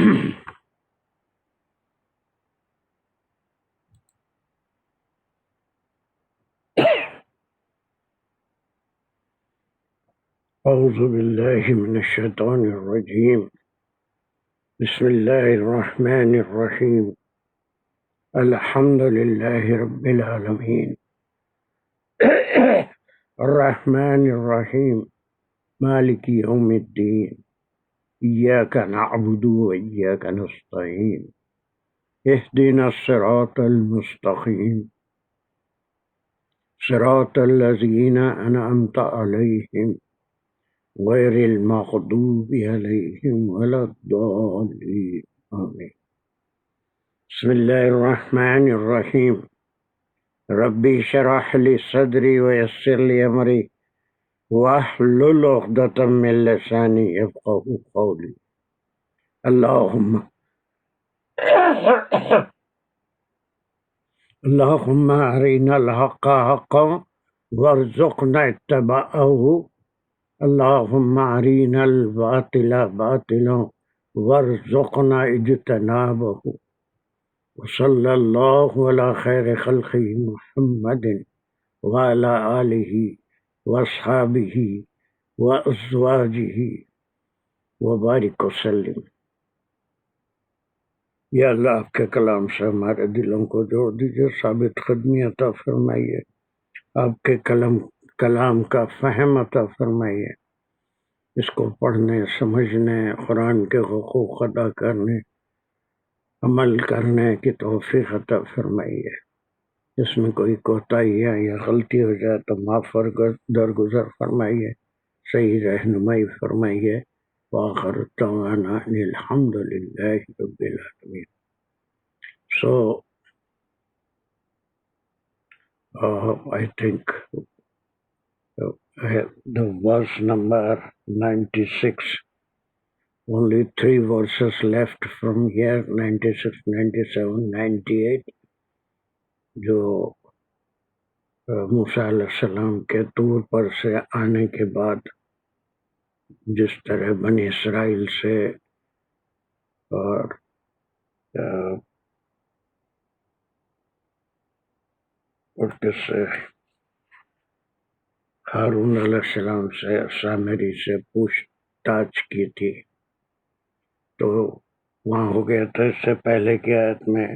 أعوذ بالله من الشيطان الرجيم بسم الله الرحمن الرحيم الحمد لله رب العالمين الرحمن الرحيم مالك يوم الدين إياك نعبد وإياك نستعين اهدنا الصراط المستقيم صراط الذين أنعمت عليهم غير المغضوب عليهم ولا الضالين آمين بسم الله الرحمن الرحيم ربي اشرح لي صدري ويسر لي أمري واحلل عقدة من لساني يفقهوا قولي اللهم أرنا الحق حقا وارزقنا اتباعه اللهم أرنا الباطل باطلا وارزقنا اجتنابه وصلى الله على خير خلقه محمد وعلى آله واصحابه وازواجه وبارک وسلم۔ یا اللہ آپ کے کلام سے ہمارے دلوں کو جوڑ دیجیے، ثابت قدمی عطا فرمائیے، آپ کے کلام کا فہم عطا فرمائیے، اس کو پڑھنے سمجھنے قرآن کے حقوق ادا کرنے عمل کرنے کی توفیق عطا فرمائیے، اس میں کوئی کوتاہی ہے یا غلطی ہو جائے تو معاف درگزر فرمائیے، صحیح رہنمائی فرمائیے۔ وآخر دعوانا ان الحمد للہ رب العالمین۔ So I think the verse number 96, only 3 verses left from here, 96, 97, 98, جو موسیٰ علیہ السلام کے طور پر سے آنے کے بعد جس طرح بنی اسرائیل سے اور کس سے ہارون علیہ السلام سے سامری سے پوچھ تاچھ کی تھی، تو وہاں ہو گیا تھا۔ اس سے پہلے کی آیت میں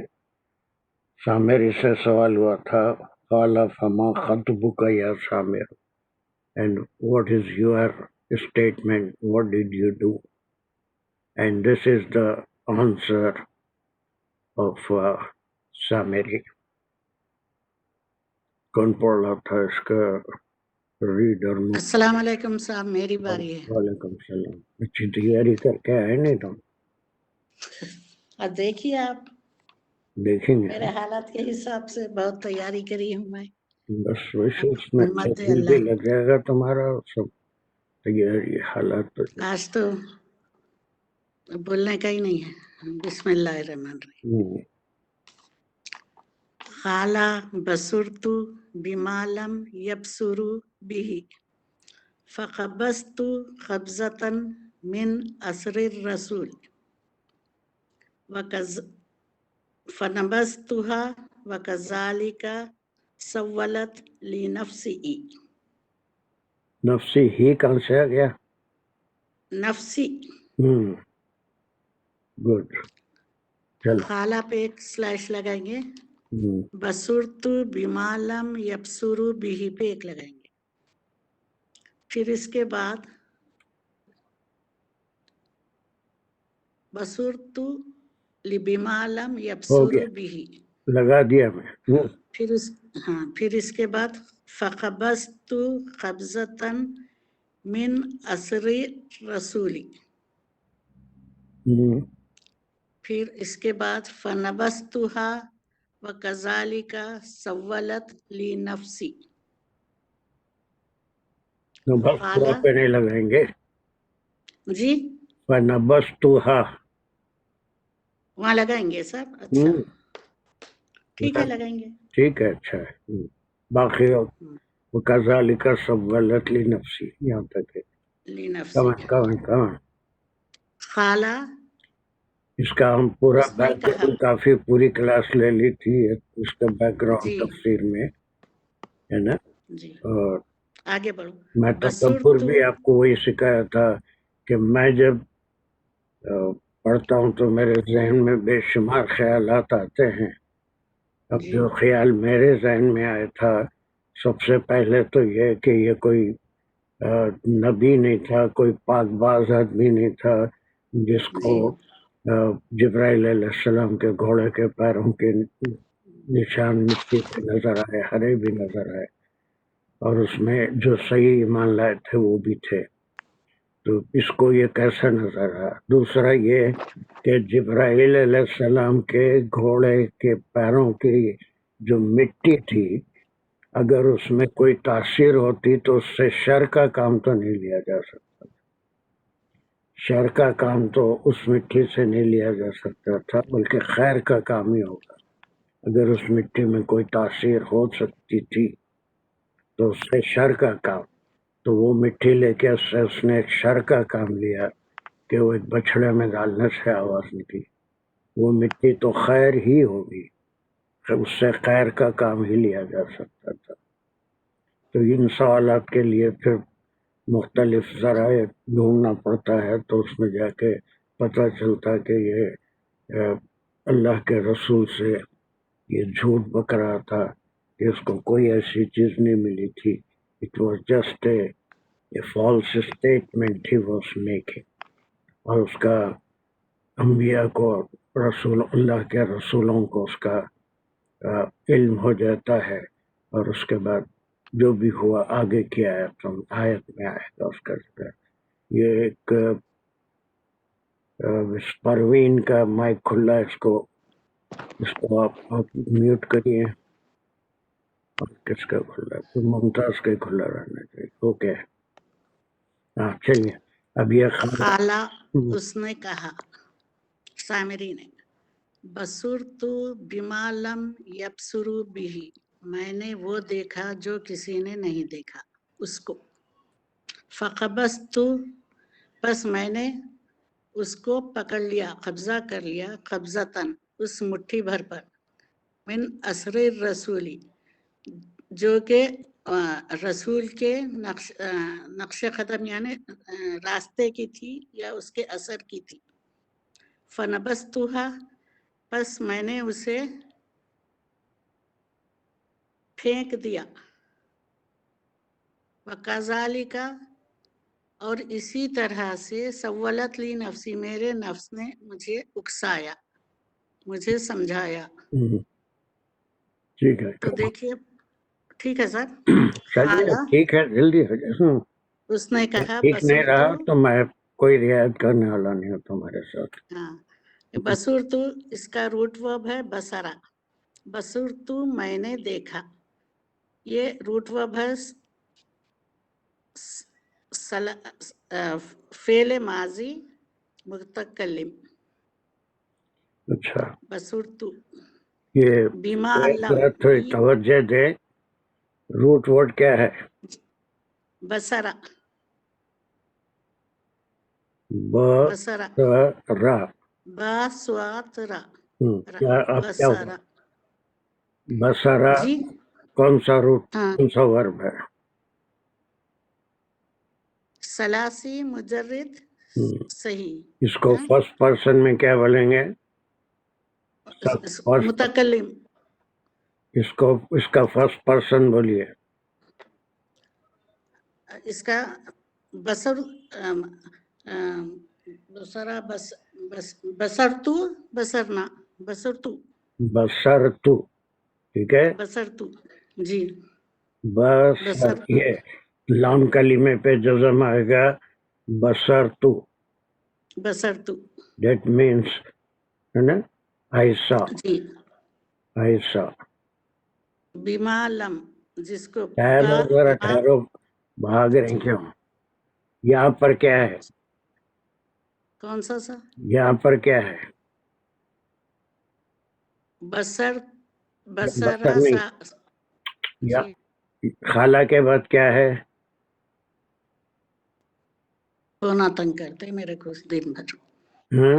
سامری سے سوال ہوا تھا، قال فما خطبک یا Samir, and what is your statement, what did you do? And this is the answer of Samiri۔ کون پڑھ رہا تھا اس کا ریڈر میں؟ السلام علیکم صاحب، میری باری ہے۔ وعلیکم السلام۔ اچھی تیاری کر کے آئے نہیں تم؟ اب دیکھیے، آپ دیکھیں گے میرے حالات کے حساب سے بہت تیاری کری ہوں میں۔ بس ویسے اس میں بھی لگ جائے گا تمہارا سب تیاری حالات۔ آج تو بولنے کا ہی نہیں ہے۔ بسم اللہ الرحمن الرحیم۔ قال بصرت بما لم يبصروا به فقبضت قبضة من أثر الرسول فنبذتها وكذلك سولت لنفسي۔ نفسی ہی کہاں سے آ گیا؟ نفسی۔ گڈ، چلو۔ خالہ پہ ایک سلیش لگائیں گے، بصرت بما لم یبصروا به پہ ایک لگائیں گے، پھر اس کے بعد بصرت بما لم یبصروا به لگا دیا میں۔ پھر اس کے بعد فقبضت قبضة من اثر رسولی، پھر اس کے بعد فنبذتها وكذلك سولت لی نفسی۔ پہ نہیں لگائیں گے جی، فنبذتها وہاں لگائیں گے صاحب؟ اچھا ٹھیک ہے، لگائیں گے، ٹھیک ہے، اچھا ہے۔ باقی وكذلك سولت لنفسی، یہاں تک ہے۔ لنفسی۔ کہاں خالہ اس کا ہم پورا اس نے بیک کہا گراؤنڈ کافی پوری کلاس لے لی تھی اس کا بیک گراؤنڈ جی تفسیر میں ہے نا. جی اور آگے بڑھو. میں بصرت تکبر بھی آپ کو وہی سکھایا تھا کہ میں جب پڑھتا ہوں تو میرے ذہن میں بے شمار خیالات آتے ہیں. اب جی جو خیال میرے ذہن میں آیا تھا سب سے پہلے تو یہ کہ یہ کوئی نبی نہیں تھا، کوئی پاک باز آدمی نہیں تھا جس کو جی جبرائیل علیہ السلام کے گھوڑے کے پیروں کے نشان مٹی پہ نظر آئے، ہرے بھی نظر آئے، اور اس میں جو صحیح ایمان لائے تھے وہ بھی تھے. تو اس کو یہ کیسا نظر آیا؟ دوسرا یہ کہ جبرائیل علیہ السلام کے گھوڑے کے پیروں کی جو مٹی تھی اگر اس میں کوئی تاثیر ہوتی تو اس سے شر کا کام تو نہیں لیا جا سکتا. شر کا کام تو اس مٹی سے نہیں لیا جا سکتا تھا بلکہ خیر کا کام ہی ہوگا. اگر اس مٹی میں کوئی تاثیر ہو سکتی تھی تو اس سے شر کا کام، تو وہ مٹی لے کے اس نے ایک شر کا کام لیا کہ وہ ایک بچھڑے میں ڈالنے سے آواز نکلی. وہ مٹی تو خیر ہی ہوگی، اس سے خیر کا کام ہی لیا جا سکتا تھا. تو ان سوالات کے لیے پھر مختلف ذرائع ڈھونڈنا پڑتا ہے، تو اس میں جا کے پتہ چلتا کہ یہ اللہ کے رسول سے یہ جھوٹ بک رہا تھا کہ اس کو کوئی ایسی چیز نہیں ملی تھی. It was just a false statement he was making. اور اس کا انبیاء کو، رسول اللہ کے رسولوں کو اس کا علم ہو جاتا ہے، اور اس کے بعد جو بھی ہوا آگے کی آیت میں آئے گا اس کا ذکر. یہ ایک پروین کا مائک کھلا ہے، اس کو آپ میوٹ کریے. اور کس کا کھلا ہے؟ ممتاز کا کھلا رہنا چاہیے. اوکے ہاں چلیے. اب یہ خالہ اس نے کہا، سامری نے، بصرت بما لم یبصروا به، میں نے وہ دیکھا جو کسی نے نہیں دیکھا اس کو. فقبضت، پس میں نے اس کو پکڑ لیا، قبضہ کر لیا، قبضتاً اس مٹھی بھر پر، من اثر رسولی، جو کہ رسول کے نقش قدم یعنی راستے کی تھی یا اس کے اثر کی تھی. فنبذتها، پس میں نے اسے پھینک دیا. وکذالک، اور اسی طرح سے، سولت لی نفسی، میرے نفس نے مجھے اکسایا، مجھے سمجھایا. ٹھیک ہے تو دیکھیے، ٹھیک ہے سر. چلیے خالہ ٹھیک ہے، جلدی ہو جائے. اس نے کہا، ٹھیک نہیں بصرت، رہا تو میں کوئی رعایت کرنے والا نہیں ہوں تمہارے ساتھ. ہاں بصرت اس کا روٹ ورب ہے بصرا. بصرت میں نے دیکھا، یہ روٹ ورب ہے فعل ماضی متکلم. اچھا بصرت یہ بما لم ذرا تھوڑی توجہ دے. روٹ ورڈ کیا ہے؟ بصرا، بصرا، بصرا. باسوات را، کیا اب کیا ہوا؟ بصرا. بصرا جی کون سا روٹ، ہاں، کون سا ورب ہے؟ ثلاثی مجرد صحیح. اس کو فرسٹ پرسن میں کیا بولیں گے؟ متکلم. اس کا فرسٹ پرسن بولیے. اس کا بصر، بصرا، بصرتو، بصرنا، بصرتو، بصرتو. ٹھیک ہے. بصرتو. جی بصر، بصرتو. یہ لام کلمے پہ جزم آئے گا. بصرتو، بصرتو. دیٹ مینس ہے نا ایسا. جی ایسا. بما لم، جس کو ٹھہرو ذرا ٹھہرو، بھاگ رہے کیوں؟ یہاں پر کیا ہے؟ کون سا سا؟ یہاں پر کیا ہے؟ بصر، بصر بصرا نہیں. سا. یا جی خالہ کے بعد کیا ہے؟ ہونا تنگ کرتے میرے کو دن بھر. ہاں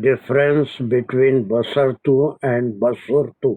difference between basartu and basurtu?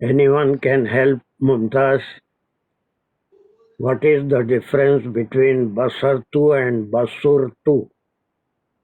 Anyone can help Mumtaz? What is the difference between basartu and basurtu?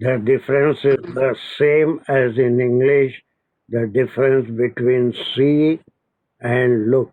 the difference is the same as in English, the difference between see and look.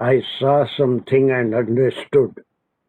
I saw something and understood.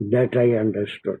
That I understood.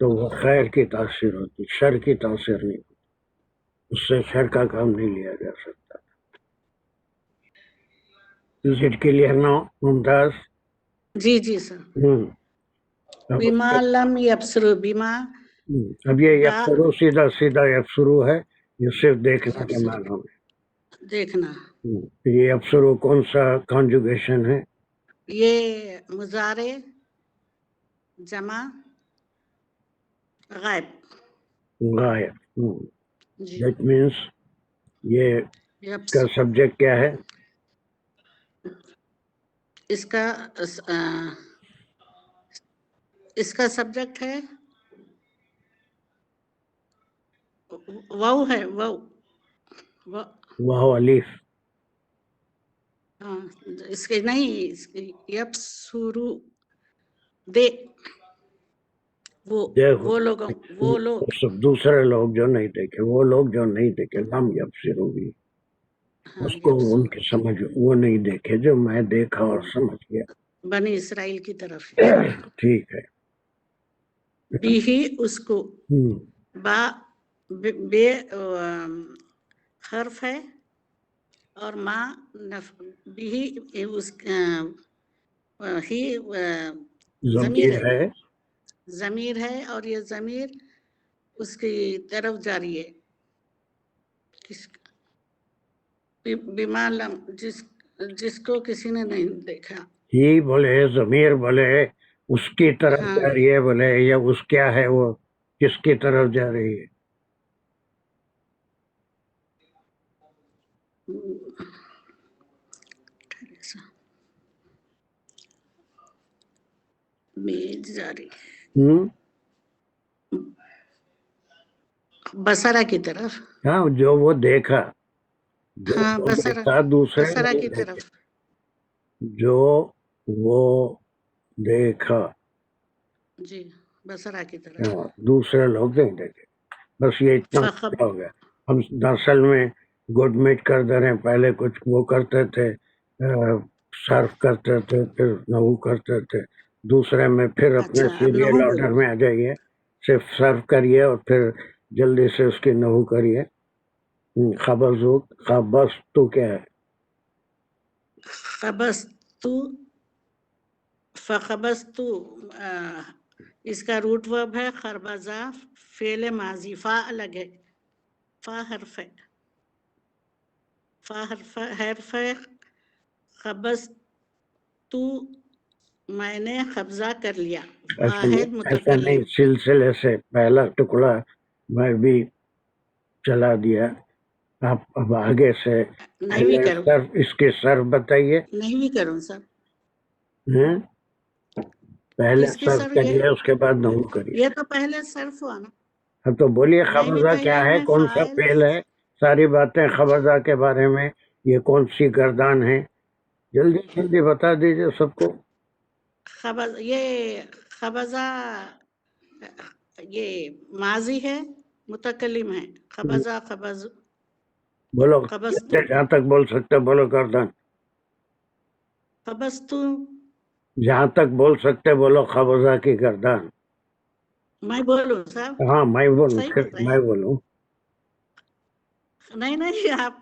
تو وہ خیر کی تاثیر ہوتی، شر کی تاثیر نہیں ہوتی، اس سے شر کا کام نہیں لیا جا سکتا. Is it clear now, ممتاز؟ جی جی سر. بیما لم یبصروا، بیما اب یہ یبصرو سیدھا سیدھا یبصرو ہے، یہ صرف دیکھنا کے معنی میں. دیکھنا. یہ یبصرو کون سا کانجوگیشن ہے؟ یہ مضارع جمع غائب. غائب. جی. دیٹ مینس یہ کا سبجیکٹ کیا ہے؟ اس کا سبجیکٹ ہے واو ہے، واو. واو الف. ہاں اس کے نہیں، اس کے یبصرو دے وہ لوگ دوسرے لوگ جو نہیں دیکھے، وہ لوگ جو نہیں دیکھے، لم یبصروا بھی اس کو ان کی سمجھ وہ نہیں دیکھے جو میں دیکھا اور سمجھ گیا. بنی اسرائیل کی طرف. ٹھیک ہے. بھی ہی اس کو با بے حرف ہے اور ما بھی اس ہی ضمیر ہے. ضمیر ہے اور یہ ضمیر اس کی طرف جاری ہے. بیما لم جس کو کسی نے نہیں دیکھا. ہی بولے، ضمیر بولے، اس کی طرف جا رہی ہے بولے، یا اس کیا ہے وہ کس کی طرف جا رہی ہے؟ جاری بصرہ کی طرف. ہاں جو وہ دیکھا، جو دیکھا دوسرے بصرہ کی طرف. جو وہ دیکھا جی بصرہ کی طرف. دوسرے لوگ نہیں دیکھے. بس یہ اتنا ہو گیا. ہم اصل میں گڈ میٹ کر دے رہے ہیں. پہلے کچھ وہ کرتے تھے، صرف کرتے تھے، پھر نحو کرتے تھے. دوسرے میں پھر اپنے سیریل آرڈر میں آ جائیے، صرف صرف کریے اور پھر جلدی سے اس کی نحو کریے. خبستو کیا ہے؟ فخبستو اس کا روٹ ورب ہے خربزہ، فعل ماضی. فا الگ ہے، فا حرف ہے، خبستو میں نے قبضہ کر لیا. واحد ایسا نہیں، متکلم. سلسلے سے پہلا ٹکڑا میں بھی چلا دیا. آپ اب آگے سے اس کے صرف بتائیے. نہیں بھی کروں سر. پہلے صرف کریے، اس کے بعد نحو کریے. یہ تو پہلے صرف ہوا نا. تو بولیے خبزہ کیا ہے، کون سا فعل ہے؟ ساری باتیں خبزہ کے بارے میں، یہ کون سی گردان ہے، جلدی جلدی بتا دیجیے سب کو. یہ خبزہ یہ ماضی ہے، متکلم ہے. خبزہ خبز بولو، جہاں تک بول سکتے بولو. گردان خبستو جہاں تک بول سکتے بولو. خبزہ کی گردان. میں بولوں صاحب؟ ہاں میں بولوں، پھر میں بولوں. نہیں آپ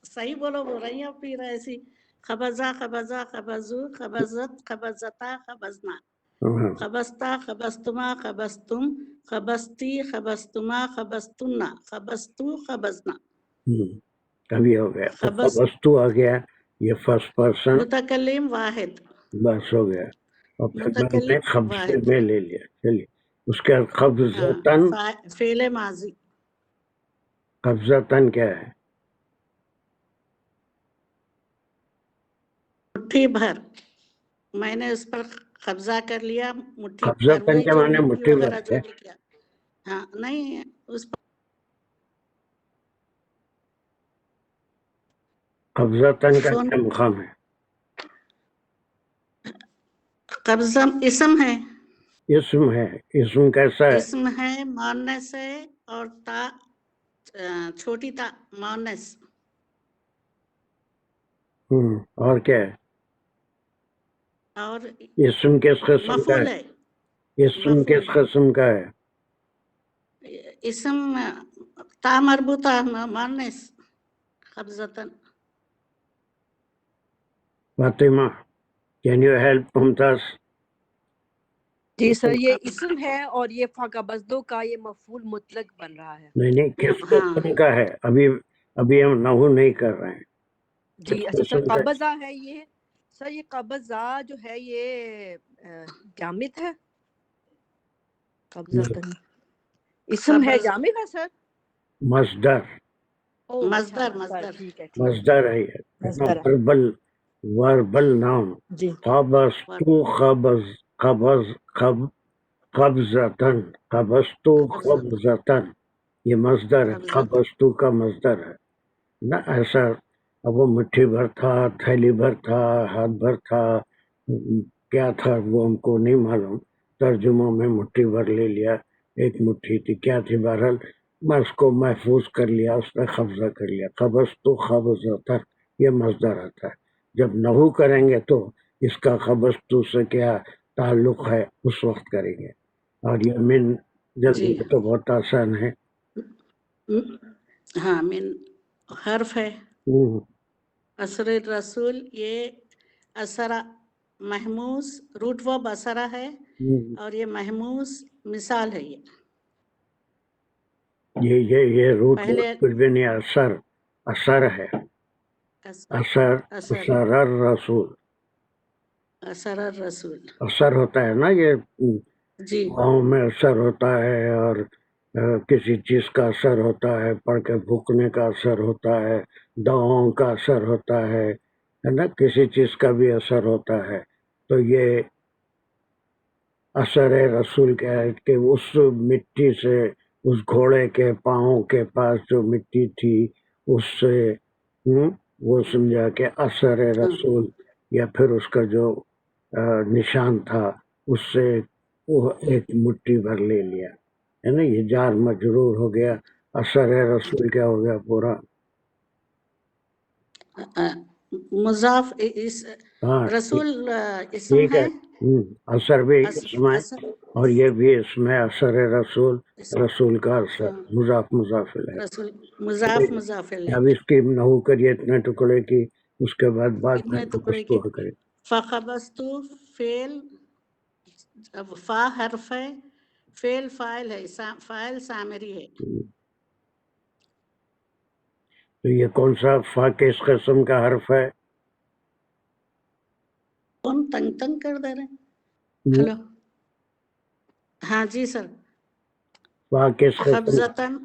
صحیح بول رہی ہیں. پھر ایسی خبزہ خبزہ خبزو خبزت خبزتا خبزنا خبستا خبستما خبستم خبستی خبستما خبستنا خبستو خبزنا. ابھی ہو گیا. خبستو آ گیا، یہ فرسٹ پرسن متکلم واحد، بس ہو گیا. اور پھر میں نے خبزے میں لے لیا. چلیے اس کے قبضتن فعل ماضی. قبضتن کیا ہے؟ مٹھی بھر میں نے اس پر قبضہ کر لیا. مٹھی بھر قبضتن کے معنی مٹھی بھر ہے. ہاں نہیں اس پر قبضتن کا کیا مقام ہے؟ قبضہ اسم ہے. اسم ہے. اسم کیسا ہے؟ اسم ہے، مؤنث ہے اور تا چھوٹی تا مؤنث. اور کیا ہے؟ اور اسم کس قسم کا ہے؟ اسم کس قسم کا ہے؟ اسم تا مربوطہ مؤنث قبضتن. فاطمہ can you help ممتاز؟ جی سر یہ اسم ہے اور یہ فقبضدو کا یہ مفعول مطلق بن رہا ہے. نہیں کس ہاں قسم کا ہے؟ ابھی ہم نحو نہیں کر رہے ہیں. جی کس اچھا سر قسم کا؟ قبضہ ہے یہ سر یہ قبضہ جو ہے یہ جامد ہے. قبضتن اسم ہے خبر جامد ہے سر. مصدر او مصدر اچھا مصدر ٹھیک ہے مصدر ہے یہ مصدر ہے. وربل نام. جی قبضتو قبضتن قبضتو قبضتن یہ مصدر ہے. قبضت قبضتو کا مصدر ہے نہ ایسا. اب وہ مٹھی بھر تھا، تھیلی بھر تھا، ہاتھ بھر تھا، کیا تھا وہ ہم کو نہیں معلوم. ترجموں میں مٹھی بھر لے لیا، ایک مٹھی تھی کیا تھی، بہرحال میں اس کو محفوظ کر لیا، اس نے قبضہ کر لیا. قبضتو قبضتن یہ مصدر آتا ہے. جب نحو کریں گے تو اس کا قبضتو سے کیا تعلق ہے اس وقت کریں گے. اور یہ من جلدی جی تو بہت آسان ہے. ہاں من حرف ہے. ہوں، اثر رسول یہ اثرا محموس روٹ و بسرا ہے ہوں. اور یہ محموس مثال ہے. یہ روٹ پہلے کچھ بھی نہیں، اثر ہے. اثر اثر اثر الرسول اثر الرسول. اثر ہوتا ہے نا، یہ جی گاؤں میں اثر ہوتا ہے، اور کسی چیز کا اثر ہوتا ہے، پڑھ کے بھوکنے کا اثر ہوتا ہے، دواؤں کا اثر ہوتا ہے نا، کسی چیز کا بھی اثر ہوتا ہے. تو یہ اثر رسول کیا ہے کہ اس مٹی سے، اس گھوڑے کے پاؤں کے پاس جو مٹی تھی اس سے وہ سمجھا کہ اثر رسول، یا پھر اس کا جو نشان تھا اس سے وہ ایک مٹھی بھر لے لیا ہے نا. یہ جار مجرور ہو گیا. اثر رسول کیا ہو گیا پورا. مضاف ہاں رسول اسم ٹھیک ہے. ہے. اثر بھی اسم ہے اور یہ بھی اسم ہے. اثر رسول، رسول کا اثر مضاف مضاف الیہ. رسول مضاف مضاف الیہ. اب اس کی نحو کریے اتنے ٹکڑے کی، اس کے بعد میں اتنے ٹکڑے کی. قبضتو کرے. فقبضتو فعل، فا حرف ہے، فعل فاعل ہے، فاعل سامری ہے. تو یہ کون سا فا کس قسم کا حرف ہے؟ کون تنگ کر دے رہے ہیں؟ ہلو ہاں جی سر. فا کس قسم؟ قبضتن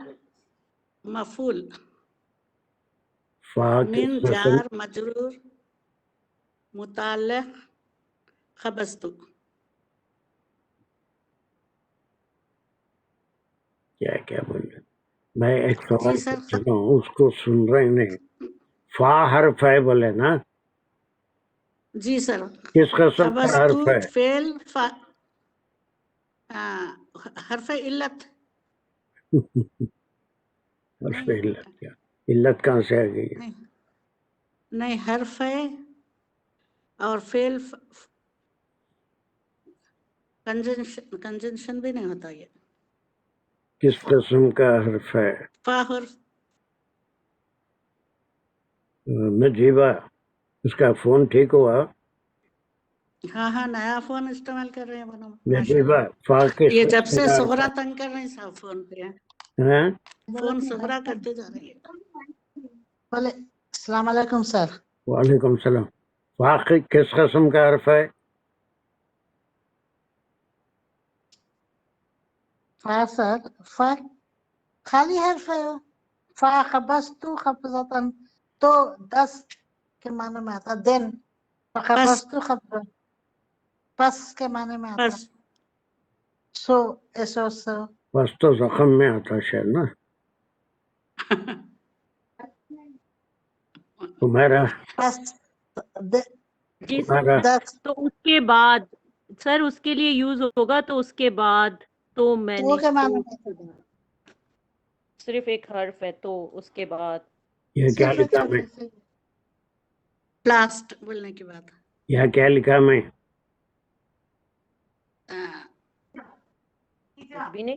مفعول، فا کس من قسم؟ جار مجرور متعلق قبضتو. کیا بول رہے؟ میں ایک جی سوال سر. پوچھ رہا ہوں، اس کو سن رہے نہیں. فا حرف ہے بولے نا، جی سر. کس قسم کا قبضتو حرف ہے؟ فعل حرف علت. حرف علت. کیا علت کہاں سے آ گئی ہے؟ نہیں حرف ہے اور فعل کنجنشن بھی نہیں ہوتا. یہ کس قسم کا حرف ہے؟ فا حرف. نجیبہ اس کا فون ٹھیک ہوا؟ ہاں نیا فون استعمال کر رہے ہیں ماشاء نجیبہ اللہ. فا کس یہ جب قسم سے کا حرف صغرا ہے؟ تنگ کر رہے ہیں صاحب فون پہ. ہاں؟ فون صغرا کرتے جا رہی ہے. السلام علیکم سر. وعلیکم السلام. فا کس قسم کا حرف ہے؟ فا سر فا خالی حرف ہے. فا قبضتو قبضتن تو 10 کے معنی میں آتا. دن قبضتو قبضتن پس کے معنی میں آتا. بس سو ایسو سو. بس تو زخم میں آتا شاید نا. تمہارا پس جی تمہارا 10 تو اس کے بعد سر اس کے لیے یوز ہوگا تو اس کے بعد تو میں وہ نے کے معنی میں آتا. صرف ایک حرف ہے تو اس کے بعد یہ کیا صرف ایک لکھا میں؟ حرف ہے. لاسٹ بولنے کے بعد یہ کیا لکھا میں؟ کچھ بھی نہیں.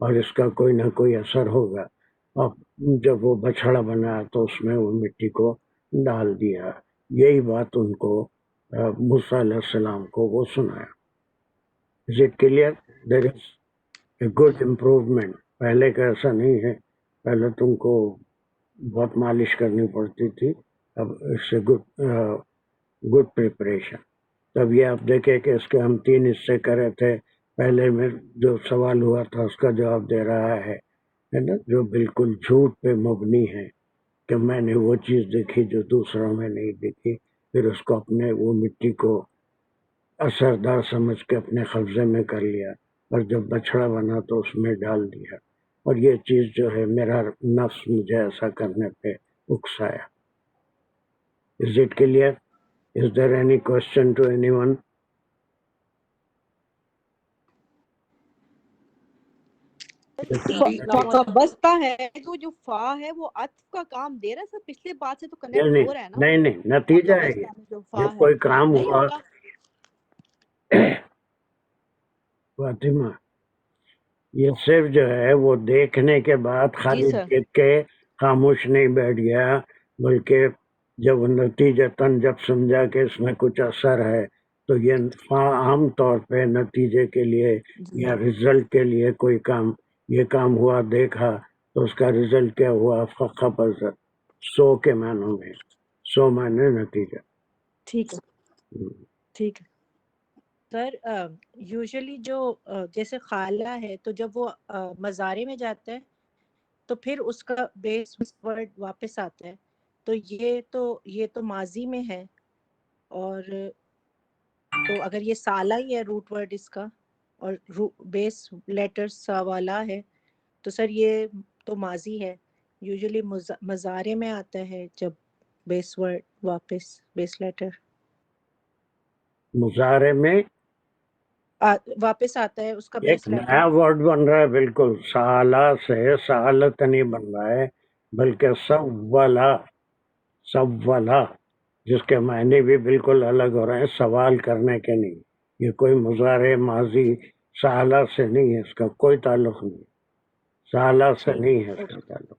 اور اس کا کوئی نہ کوئی اثر ہوگا. اور جب وہ بچھڑا بنا تو اس میں وہ مٹی کو ڈال دیا. یہی بات ان کو موسیٰ علیہ السلام کو وہ سنایا. Is it clear? There is a good improvement. پہلے کا ایسا نہیں ہے. پہلے تم کو بہت مالش کرنی پڑتی تھی. اب اس سے گڈ پریپریشن. تب یہ آپ دیکھیں کہ اس کے ہم 3 حصے کرے تھے. پہلے میں جو سوال ہوا تھا اس کا جواب دے رہا ہے نا، جو بالکل جھوٹ پہ مبنی ہے کہ میں نے وہ چیز دیکھی جو دوسروں میں نہیں دیکھی. پھر اس کو اپنے وہ مٹی کو اثردار سمجھ کے اپنے قبضے میں کر لیا، اور جب بچھڑا بنا تو اس میں ڈال دیا. اور یہ چیز جو ہے میرا نفس مجھے ایسا کرنے پہ اکسایا. Is it clear? Is there any question to anyone? فقبضتا ہے تو جو فا ہے وہ عطف کا کام دے رہا ہے سر، پچھلے بات سے تو کنیکٹ ہو رہا ہے نا. نہیں نتیجہ ہے. فقبضتا میں جو فا جب ہے کوئی کام نہیں ہوا ہوگا. فاطمہ، یہ صرف جو ہے وہ دیکھنے کے بعد جی خالی سر. دیکھ کے خاموش نہیں بیٹھ گیا، بلکہ جب نتیجتاً جب سمجھا کہ اس میں کچھ اثر ہے تو یہ عام طور پہ نتیجے کے لیے یا رزلٹ کے لیے کوئی کام، یہ کام ہوا دیکھا تو اس کا رزلٹ کیا ہوا؟ فقبض 100 کے معنوں میں، 100 معنی نتیجہ. ٹھیک ہے ٹھیک ہے سر. یوزلی جو جیسے خالہ ہے تو جب وہ مزارے میں جاتا ہے تو پھر اس کا بیس ورڈ واپس آتا ہے. تو یہ تو ماضی میں ہے، اور تو اگر یہ سالہ ہی ہے روٹ ورڈ اس کا، اور بیس لیٹر سوالا ہے، تو سر یہ تو ماضی ہے. یوزلی مزارے میں آتا ہے جب بیس ورڈ واپس، بیس لیٹر مظاہرے میں واپس آتا ہے اس کا ایک بیس لیٹر. نیا ورڈ بن رہا ہے. بالکل سالہ سے سالت نہیں بن رہا ہے، بلکہ سولا، جس کے معنی بھی بالکل الگ ہو رہے ہیں، سوال کرنے کے نہیں. یہ کوئی مضارع ماضی سالہ سے نہیں ہے، اس کا کوئی تعلق نہیں. سالہ سے نہیں ہے اس کا تعلق.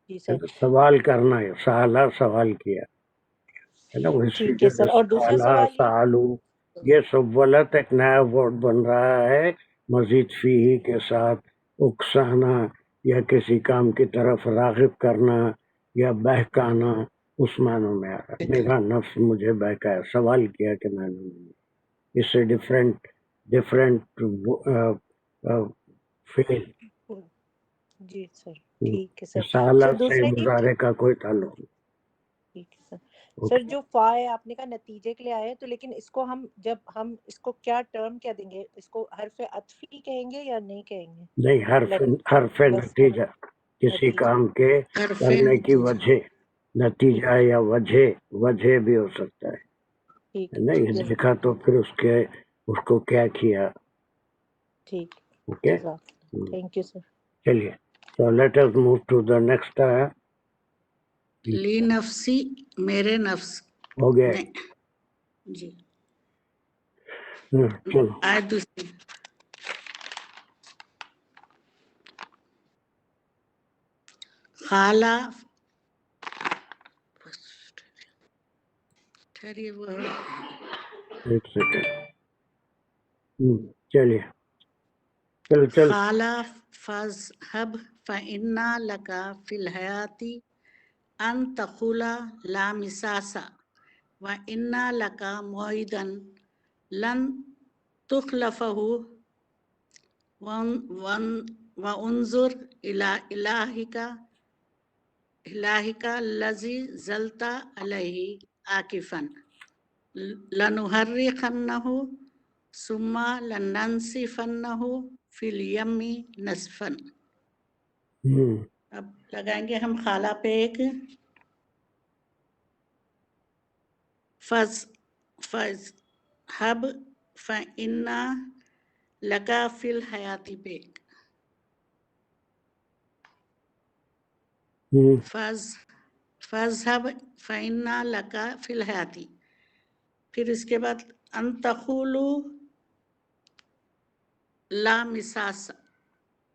جی سر سوال کرنا ہے، سالہ سوال کیا ہے نا. اسی ٹھیک ہے جگہ سر. اور دوسرا سالہ سوال یہ سالو، یہ سبولت ایک نیا ورڈ بن رہا ہے مزید فی کے ساتھ. اکسانا یا کسی کام کی طرف راغب کرنا یا بہکانا، اس معنوں میں آ رہا ہے. میرا نفس مجھے بہکایا، سوال کیا کہ میں نے. اس سے ڈفرینٹ فیل. جی سر ٹھیک ہے سر. سالہ سر سے دوسرا یہ مظاہرے کا کوئی تعلق نہیں. ٹھیک ہے سر. سر جو فا ہے آپ نے کہا نتیجے کے لیے آئے، تو لیکن اس کو جب ہم اس کو کیا ٹرم کیا دیں گے؟ اس کو حرف عطفی کہیں گے یا نہیں کہیں گے؟ نہیں، حرف نتیجہ، کسی کام کے کرنے کی وجہ، نتیجہ یا وجہ بھی ہو سکتا ہے. نہیں دیکھا تو پھر اس کو کیا کیا. ٹھیک. Okay, thank you sir. چلیے. So let us move to the next لی نفسی، میرے نفس. ہو گیا. جی چلو. آیت دوسری. خالہ ٹھہریے، وہ ایک سیکنڈ. چلیے چل. خالہ فاذهب فإن لك في الحياة أن تقول لا مساس وإن لك موعدا لن تخلفه وانظر إلى إلهك الذي ظلت عليه عاكفا لنحرقنه ثم لننسفنه في اليم نسفا. اب لگائیں گے ہم خالہ پہ ایک فَاذْهَبْ فَإِنَّ لَكَ فِي الْحَيَاةِ پہ فَاذْهَبْ فَإِنَّ لَكَ فِي الْحَيَاةِ. پھر اس کے بعد ان تقولوا لا مساس،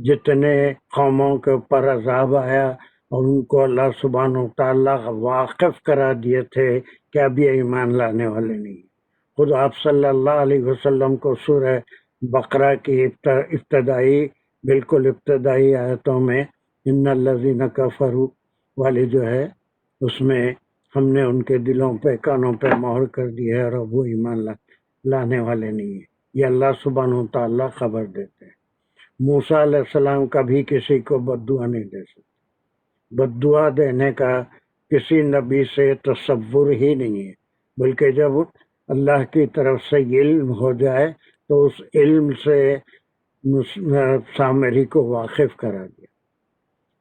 جتنے قوموں کے اوپر عذاب آیا اور ان کو اللہ سبحانہ و تعالیٰ واقف کرا دیے تھے کہ اب یہ ایمان لانے والے نہیں۔ خود آپ صلی اللہ علیہ وسلم کو سورہ بقرہ کی ابتدائی بالکل ابتدائی آیتوں میں ان الذین کفروا والی جو ہے اس میں ہم نے ان کے دلوں پہ کانوں پہ مہر کر دی ہے اور اب وہ ایمان لانے والے نہیں ہیں۔ یہ اللہ سبحانہ و تعالیٰ خبر دیتے ہیں۔ موسیٰ علیہ السلام کبھی کسی کو بد دعا نہیں دے سکتے، بد دعا دینے کا کسی نبی سے تصور ہی نہیں ہے، بلکہ جب اللہ کی طرف سے علم ہو جائے تو اس علم سے سامری کو واقف کرا دیا۔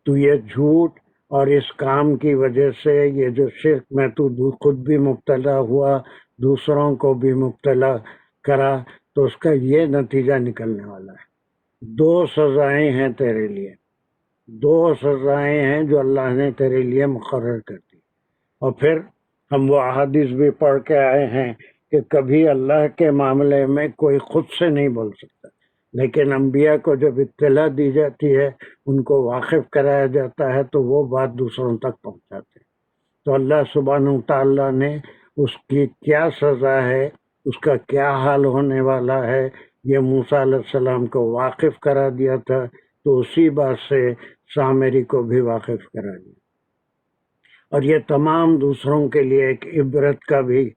تو یہ جھوٹ اور اس کام کی وجہ سے یہ جو شرک میں تو خود بھی مبتلا ہوا، دوسروں کو بھی مبتلا کرا، تو اس کا یہ نتیجہ نکلنے والا ہے۔ 2 سزائیں ہیں تیرے لیے، 2 سزائیں ہیں جو اللہ نے تیرے لیے مقرر کر دی۔ اور پھر ہم وہ احادیث بھی پڑھ کے آئے ہیں کہ کبھی اللہ کے معاملے میں کوئی خود سے نہیں بول سکتا، لیکن انبیاء کو جب اطلاع دی جاتی ہے، ان کو واقف کرایا جاتا ہے تو وہ بات دوسروں تک پہنچاتے ہیں۔ تو اللہ سبحانہ و تعالیٰ نے اس کی کیا سزا ہے، اس کا کیا حال ہونے والا ہے، یہ موسیٰ علیہ السلام کو واقف کرا دیا تھا، تو اسی بات سے سامری کو بھی واقف کرا دیا۔ اور یہ تمام دوسروں کے لیے ایک عبرت کا بھی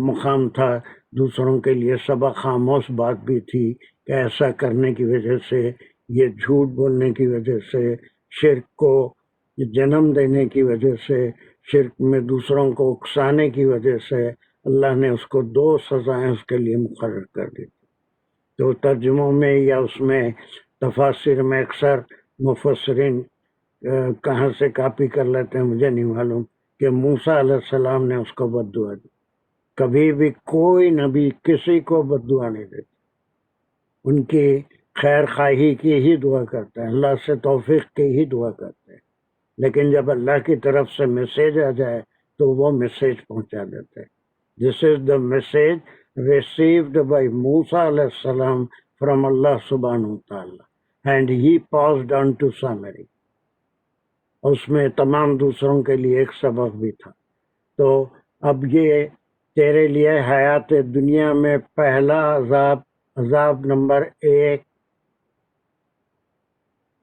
مقام تھا، دوسروں کے لیے سبق آموز بات بھی تھی کہ ایسا کرنے کی وجہ سے، یہ جھوٹ بولنے کی وجہ سے، شرک کو جنم دینے کی وجہ سے، شرک میں دوسروں کو اکسانے کی وجہ سے اللہ نے اس کو 2 سزائیں اس کے لیے مقرر کر دی۔ تو ترجموں میں یا اس میں تفاسیر میں اکثر مفسرین کہاں سے کاپی کر لیتے ہیں مجھے نہیں معلوم کہ موسیٰ علیہ السلام نے اس کو بد دعا دی۔ کبھی بھی کوئی نبی کسی کو بد دعا نہیں دیتا، ان کی خیر خواہی کی ہی دعا کرتا ہے، اللہ سے توفیق کی ہی دعا کرتے ہیں، لیکن جب اللہ کی طرف سے میسیج آ جائے تو وہ میسیج پہنچا دیتے ہیں۔ This is the message received by Musa alayhi salam from Allah subhanahu wa ta'ala and he passed on to Samiri۔ اس میں تمام دوسروں کے لیے ایک سبق بھی تھا۔ تو اب یہ تیرے لیے حیات دنیا میں پہلا عذاب نمبر 1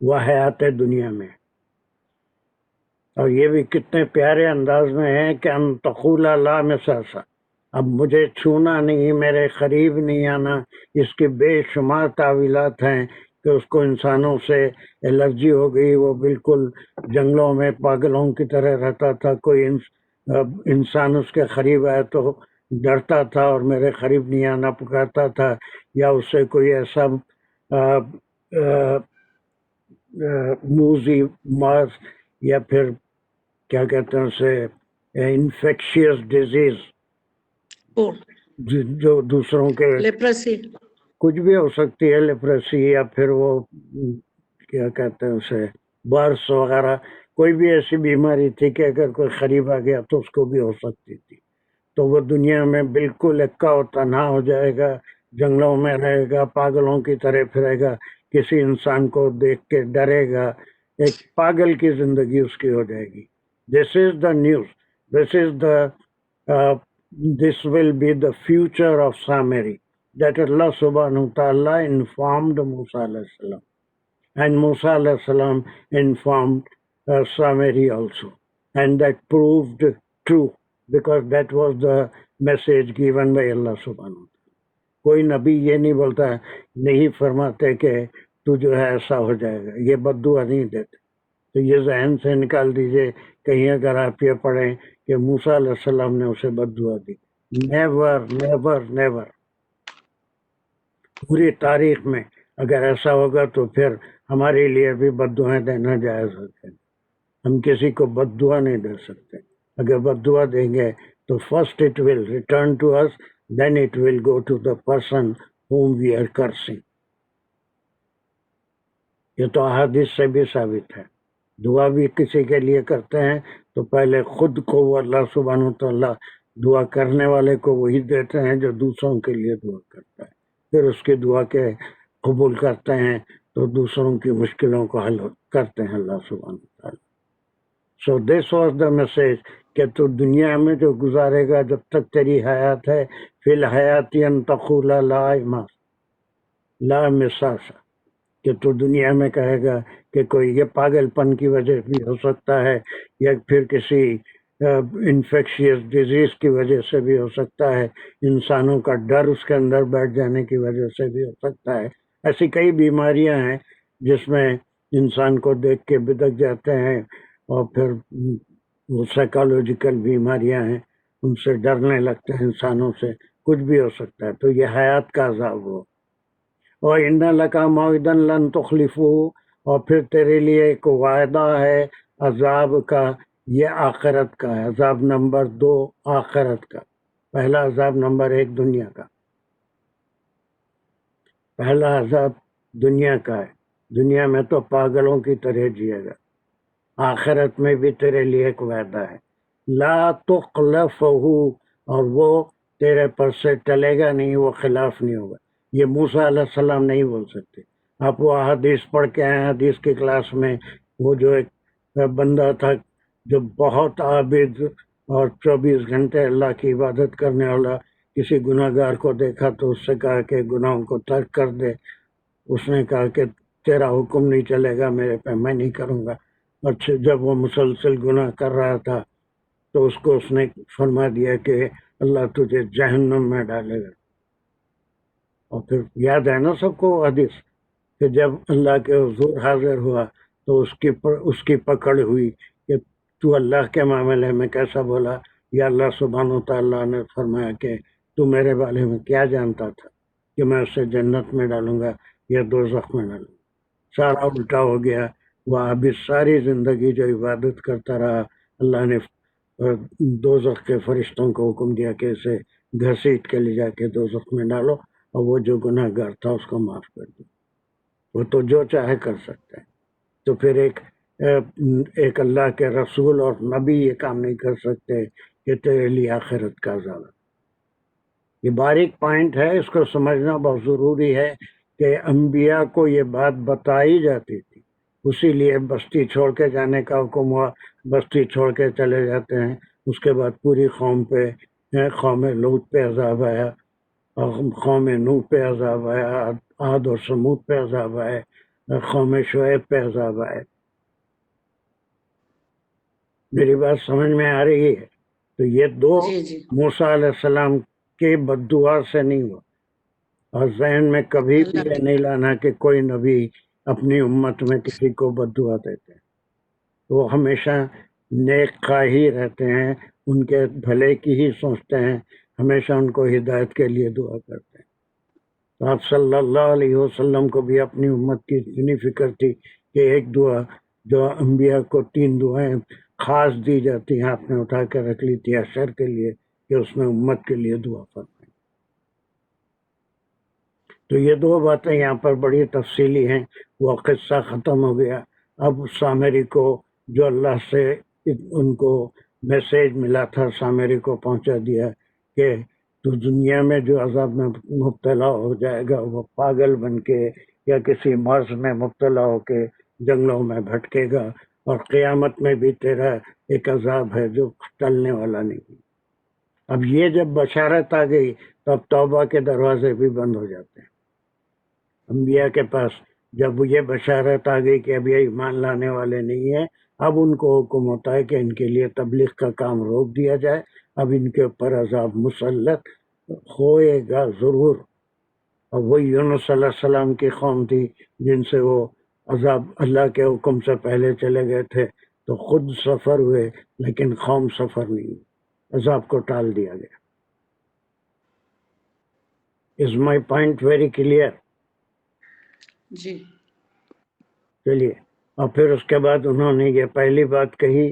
وہ حیات دنیا میں، اور یہ بھی کتنے پیارے انداز میں ہے کہ ان تقول لا مساسا، اب مجھے چھونا نہیں، میرے قریب نہیں آنا۔ اس کے بے شمار تعویلات ہیں کہ اس کو انسانوں سے الرجی ہو گئی، وہ بالکل جنگلوں میں پاگلوں کی طرح رہتا تھا، کوئی انسان اس کے قریب آئے تو ڈرتا تھا اور میرے قریب نہیں آنا پکارتا تھا، یا اس سے کوئی ایسا موذی مرض یا پھر کیا کہتے ہیں اسے انفیکشیس ڈیزیز جو دوسروں کے لیپرسی کچھ بھی ہو سکتی ہے، لیپریسی یا پھر وہ کیا کہتے ہیں اسے برس وغیرہ، کوئی بھی ایسی بیماری تھی کہ اگر کوئی قریب آ گیا تو اس کو بھی ہو سکتی تھی۔ تو وہ دنیا میں بالکل اکا و تنہا ہو جائے گا، جنگلوں میں رہے گا، پاگلوں کی طرح پھرے گا، کسی انسان کو دیکھ کے ڈرے گا، ایک پاگل کی زندگی اس کی ہو جائے گی۔ This is the news, this will be the future of Samiri, that Allah subhanahu wa ta'ala informed Musa alayhi salam, and Musa alayhi salam informed Samiri also, and that proved true because that was the message given by Allah subhanahu wa ta'ala. کوئی نبی یہ نہیں بولتا، نہیں فرماتے کہ تو جو ہے ایسا ہو جائے گا، یہ بد دعا نہیں دیتے۔ تو یہ ذہن سے نکال دیجئے، کہیں اگر آپ یہ پڑھیں کہ موسیٰ علیہ السلام نے اسے بد دعا دی، نیور نیور نیور۔ پوری تاریخ میں اگر ایسا ہوگا تو پھر ہمارے لیے بھی بد دعائیں دینا جائز ہوتا ہے۔ ہم کسی کو بد دعا نہیں دے سکتے۔ اگر بد دعا دیں گے تو first it will return to us, then it will go to the person whom we are cursing۔ یہ تو احادیث سے بھی ثابت ہے۔ دعا بھی کسی کے لیے کرتے ہیں تو پہلے خود کو وہ اللہ سبحانہ و تعالیٰ دعا کرنے والے کو وہی دیتے ہیں جو دوسروں کے لیے دعا کرتا ہے، پھر اس کی دعا کے قبول کرتے ہیں تو دوسروں کی مشکلوں کو حل کرتے ہیں اللہ سبحانہ وتعالی. سو دس واز دا میسج کہ تو دنیا میں جو گزارے گا جب تک تیری حیات ہے، فی الحیات ان تقول لا مساس، کہ تو دنیا میں کہے گا کہ کوئی یہ پاگل پن کی وجہ بھی ہو سکتا ہے، یا پھر کسی انفیکشیس ڈیزیز کی وجہ سے بھی ہو سکتا ہے، انسانوں کا ڈر اس کے اندر بیٹھ جانے کی وجہ سے بھی ہو سکتا ہے. ایسی کئی بیماریاں ہیں جس میں انسان کو دیکھ کے بدک جاتے ہیں، اور پھر وہ سائیکالوجیکل بیماریاں ہیں، ان سے ڈرنے لگتے ہیں انسانوں سے، کچھ بھی ہو سکتا ہے. تو یہ حیات کا عذاب ہو. اور ان لکا موعدا لن تخلفہ، اور پھر تیرے لیے ایک وعدہ ہے عذاب کا، یہ آخرت کا ہے. عذاب نمبر 2 آخرت کا. پہلا عذاب نمبر 1 دنیا کا. پہلا عذاب دنیا کا ہے، دنیا میں تو پاگلوں کی طرح جیے گا. آخرت میں بھی تیرے لیے ایک وعدہ ہے، لا تخلفہ، اور وہ تیرے پر سے ٹلے گا نہیں، وہ خلاف نہیں ہوگا. یہ موسیٰ علیہ السلام نہیں بول سکتے. آپ وہ حدیث پڑھ کے آئے حدیث کی کلاس میں، وہ جو ایک بندہ تھا جو بہت عابد اور 24 گھنٹے اللہ کی عبادت کرنے والا، کسی گناہ گار کو دیکھا تو اس سے کہا کہ گناہوں کو ترک کر دے. اس نے کہا کہ تیرا حکم نہیں چلے گا میرے پہ، میں نہیں کروں گا. اچھا، جب وہ مسلسل گناہ کر رہا تھا تو اس کو اس نے فرما دیا کہ اللہ تجھے جہنم میں ڈالے گا. اور پھر یاد ہے نا سب کو حدیث کہ جب اللہ کے حضور حاضر ہوا تو اس کی پکڑ ہوئی کہ تو اللہ کے معاملے میں کیسا بولا. یا اللہ سبحانہ و تعالیٰ نے فرمایا کہ تو میرے بارے میں کیا جانتا تھا کہ میں اسے جنت میں ڈالوں گا یا دوزخ میں ڈالوں گا. سارا الٹا ہو گیا. وہ ابھی ساری زندگی جو عبادت کرتا رہا، اللہ نے دوزخ کے فرشتوں کو حکم دیا کہ اسے گھسیٹ کے لے جا کے دوزخ میں ڈالو، اور وہ جو گناہ گار تھا اس کو معاف کر دو. وہ تو جو چاہے کر سکتا ہے. تو پھر ایک اللہ کے رسول اور نبی یہ کام نہیں کر سکتے کہ تیرے لیے آخرت کا عذاب ہے. یہ باریک پوائنٹ ہے، اس کو سمجھنا بہت ضروری ہے کہ انبیاء کو یہ بات بتائی جاتی تھی، اسی لیے بستی چھوڑ کے جانے کا حکم ہوا. بستی چھوڑ کے چلے جاتے ہیں، اس کے بعد پوری قوم لوط پہ عذاب آیا، قوم نوح پہ عذاب آیا، عاد اور سمود پہ عذاب آئے، قوم شعیب پہ عذاب آئے. میری بات سمجھ میں آ رہی ہے؟ تو یہ 2 جی موسیٰ علیہ السلام کے بد دعا سے نہیں ہوا. اور ذہن میں کبھی بھی یہ نہیں لانا کہ کوئی نبی اپنی امت میں کسی کو بد دعا دیتے ہیں. وہ ہمیشہ نیک خواہ ہی رہتے ہیں، ان کے بھلے کی ہی سوچتے ہیں، ہمیشہ ان کو ہدایت کے لیے دعا کرتے ہیں. تو آپ صلی اللہ علیہ وسلم کو بھی اپنی امت کی اتنی فکر تھی کہ ایک دعا جو انبیاء کو 3 دعائیں خاص دی جاتی ہیں آپ نے اٹھا کے رکھ لی تھی اشر کے لیے کہ اس میں امت کے لیے دعا فرمائیں. تو یہ 2 باتیں یہاں پر بڑی تفصیلی ہیں. وہ قصہ ختم ہو گیا. اب سامری کو جو اللہ سے ان کو میسیج ملا تھا سامری کو پہنچا دیا کہ تو دنیا میں جو عذاب میں مبتلا ہو جائے گا وہ پاگل بن کے یا کسی مرض میں مبتلا ہو کے جنگلوں میں بھٹکے گا، اور قیامت میں بھی تیرا ایک عذاب ہے جو ٹلنے والا نہیں. اب یہ جب بشارت آ گئی تو اب توبہ کے دروازے بھی بند ہو جاتے ہیں انبیاء کے پاس. جب یہ بشارت آ گئی کہ اب یہ ایمان لانے والے نہیں ہیں، اب ان کو حکم ہوتا ہے کہ ان کے لیے تبلیغ کا کام روک دیا جائے. اب ان کے اوپر عذاب مسلط ہوئے گا ضرور. اور وہ یونس علیہ السلام کی قوم تھی جن سے وہ عذاب اللہ کے حکم سے پہلے چلے گئے تھے، تو خود سفر ہوئے لیکن قوم سفر نہیں ہوئی، عذاب کو ٹال دیا گیا. از مائی پوائنٹ ویری کلیئر؟ جی چلیے. اور پھر اس کے بعد انہوں نے یہ پہلی بات کہی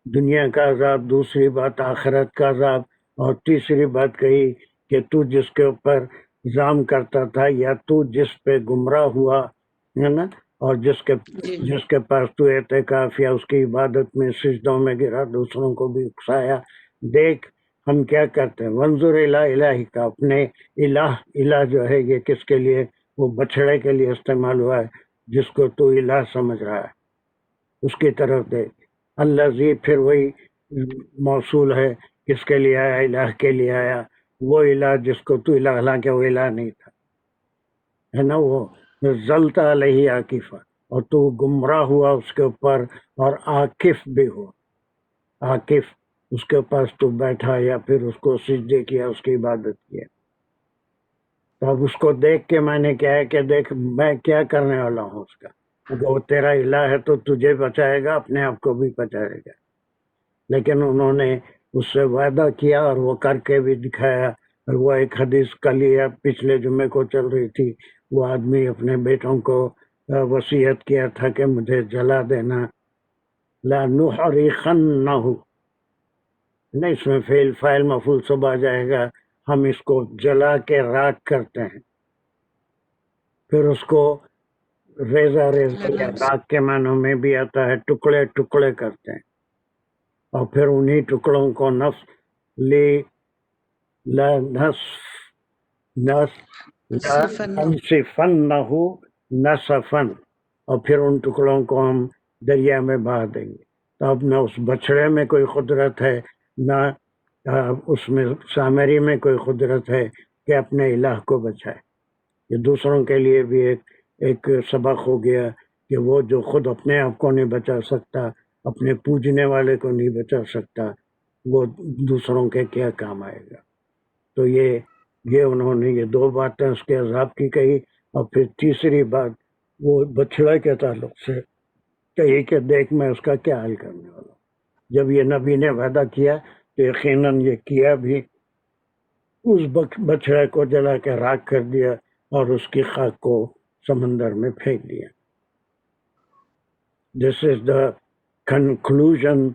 دنیا کا عذاب، دوسری بات آخرت کا عذاب، اور تیسری بات کہی کہ تو جس کے اوپر الزام کرتا تھا یا تو جس پہ گمراہ ہوا ہے نا، اور جس کے پاس تو اعتکاف یا اس کی عبادت میں سجدوں میں گرا، دوسروں کو بھی اکسایا. دیکھ ہم کیا کرتے ہیں، وانظر الی الہک، اپنے الہ جو ہے یہ کس کے لیے وہ بچھڑے کے لیے استعمال ہوا ہے جس کو تو الہ سمجھ رہا ہے، اس کی طرف دیکھ. الذی پھر وہی موصول ہے کس کے لیے آیا؟ الہ کے لیے آیا. وہ الہ جس کو تو الہ، حالانکہ وہ الہ نہیں تھا، ہے نا. وہ ظلت علیہ عاکفہ، اور تو گمراہ ہوا اس کے اوپر، اور عاکف بھی ہوا. عاکف اس کے پاس تو بیٹھا یا پھر اس کو سجدے کیا، اس کی عبادت کیا. تو اب اس کو دیکھ کے میں نے کیا ہے کہ دیکھ میں کیا کرنے والا ہوں اس کا. وہ تیرا الہ ہے تو تجھے بچائے گا، اپنے آپ کو بھی بچائے گا. لیکن انہوں نے اس سے وعدہ کیا اور وہ کر کے بھی دکھایا. اور وہ ایک حدیث کل یا پچھلے جمعے کو چل رہی تھی، وہ آدمی اپنے بیٹوں کو وصیت کیا تھا کہ مجھے جلا دینا. لا نحرقنہ، نہیں اس میں فعل فاعل مفعول سب آ جائے گا. ہم اس کو جلا کے راکھ کرتے ہیں، پھر اس کو ریزہ ریزہ یا راکھ کے معنوں میں بھی آتا ہے، ٹکڑے ٹکڑے کرتے ہیں. اور پھر انہی ٹکڑوں کو ننسفنہ نسفن، اور پھر ان ٹکڑوں کو ہم دریا میں بہا دیں گے. تو اب نہ اس بچھڑے میں کوئی قدرت ہے، نہ اس میں سامری میں کوئی قدرت ہے کہ اپنے الہ کو بچائے. یہ دوسروں کے لیے بھی ایک سبق ہو گیا کہ وہ جو خود اپنے آپ کو نہیں بچا سکتا، اپنے پوجنے والے کو نہیں بچا سکتا، وہ دوسروں کے کیا کام آئے گا. تو یہ انہوں نے یہ دو باتیں اس کے عذاب کی کہی، اور پھر تیسری بات وہ بچھڑے کے تعلق سے کہی کہ دیکھ میں اس کا کیا حل کرنے والا ہوں. جب یہ نبی نے وعدہ کیا تو یقیناً یہ کیا بھی، اس بچھڑے کو جلا کے راکھ کر دیا اور اس کی خاک کو سمندر میں پھینک دیا. دس از دا کنکلوژن.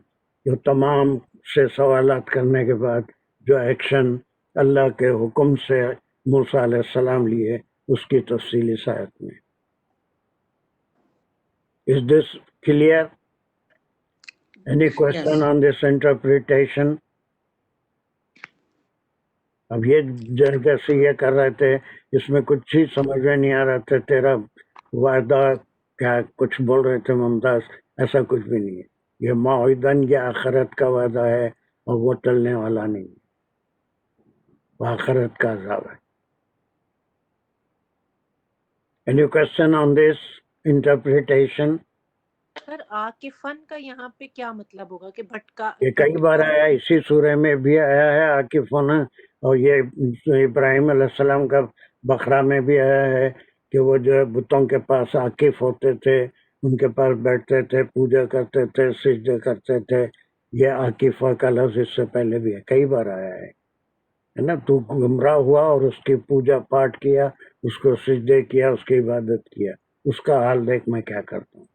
جو تمام سے سوالات کرنے کے بعد جو ایکشن اللہ کے حکم سے موسیٰ علیہ السلام لیے، اس کی تفصیل اس آیت میں. Is this clear? Any question on this interpretation? اب یہ جیسے یہ کر رہے تھے، اس میں کچھ چیز سمجھ میں نہیں آ رہا تھا. تیرا وعدہ کیا کچھ بول رہے تھے ممتاز، ایسا کچھ بھی نہیں ہے. یہ معاہدن یا آخرت کا وعدہ ہے اور وہ ٹلنے والا نہیں ہے، وہ آخرت کا عذاب ہے. Any question on this interpretation? سر عاکفن کا یہاں پہ کیا مطلب ہوگا کہ بھٹکا؟ یہ کئی بار آیا، اسی سورہ میں بھی آیا ہے عاکفون، اور یہ ابراہیم علیہ السلام کا بقرہ میں بھی آیا ہے کہ وہ جو ہے بتوں کے پاس عاکف ہوتے تھے، ان کے پاس بیٹھتے تھے، پوجا کرتے تھے، سجدے کرتے تھے. یہ عاکفہ کا لفظ اس سے پہلے بھی ہے، کئی بار آیا ہے نا. تو گمراہ ہوا اور اس کی پوجا پاٹ کیا، اس کو سجدے کیا، اس کی عبادت کیا، اس کا حال دیکھ میں کیا کرتا ہوں.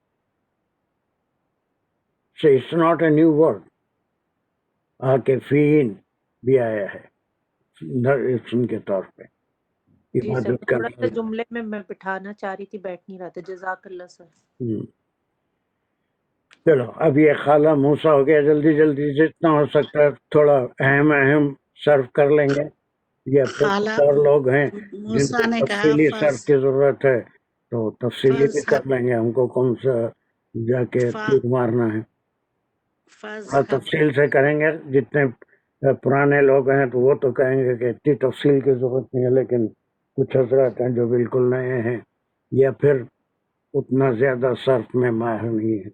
So it's not a new word. عاکفین بھی آیا ہے اسم کے طور پہ. جی سر، عبادت تھوڑا کرنا. سا جملے میں بٹھانا چاہ رہی تھی، بیٹھ نہیں رہا تھا. جزاک اللہ سر. چلو اب یہ خالہ موسیٰ ہو گیا، جلدی جلدی جتنا ہو سکتا ہے تھوڑا اہم سرو کر لیں گے. یہ خالہ اور لوگ ہیں جن موسیٰ کو نے کہا تفصیلی سرو کی ضرورت ہے، تو تفصیلی بھی کر فَاذْهَبْ لیں گے. ہم کو کون سا جا کے تیر مارنا ہے، اور فَاذْهَبْ تفصیل سے کریں گے. جتنے پرانے لوگ ہیں تو وہ تو کہیں گے کہ اتنی تفصیل کی ضرورت نہیں ہے، لیکن کچھ حضرات ہیں جو بالکل نئے ہیں یا پھر اتنا زیادہ صرف میں ماہر نہیں ہے.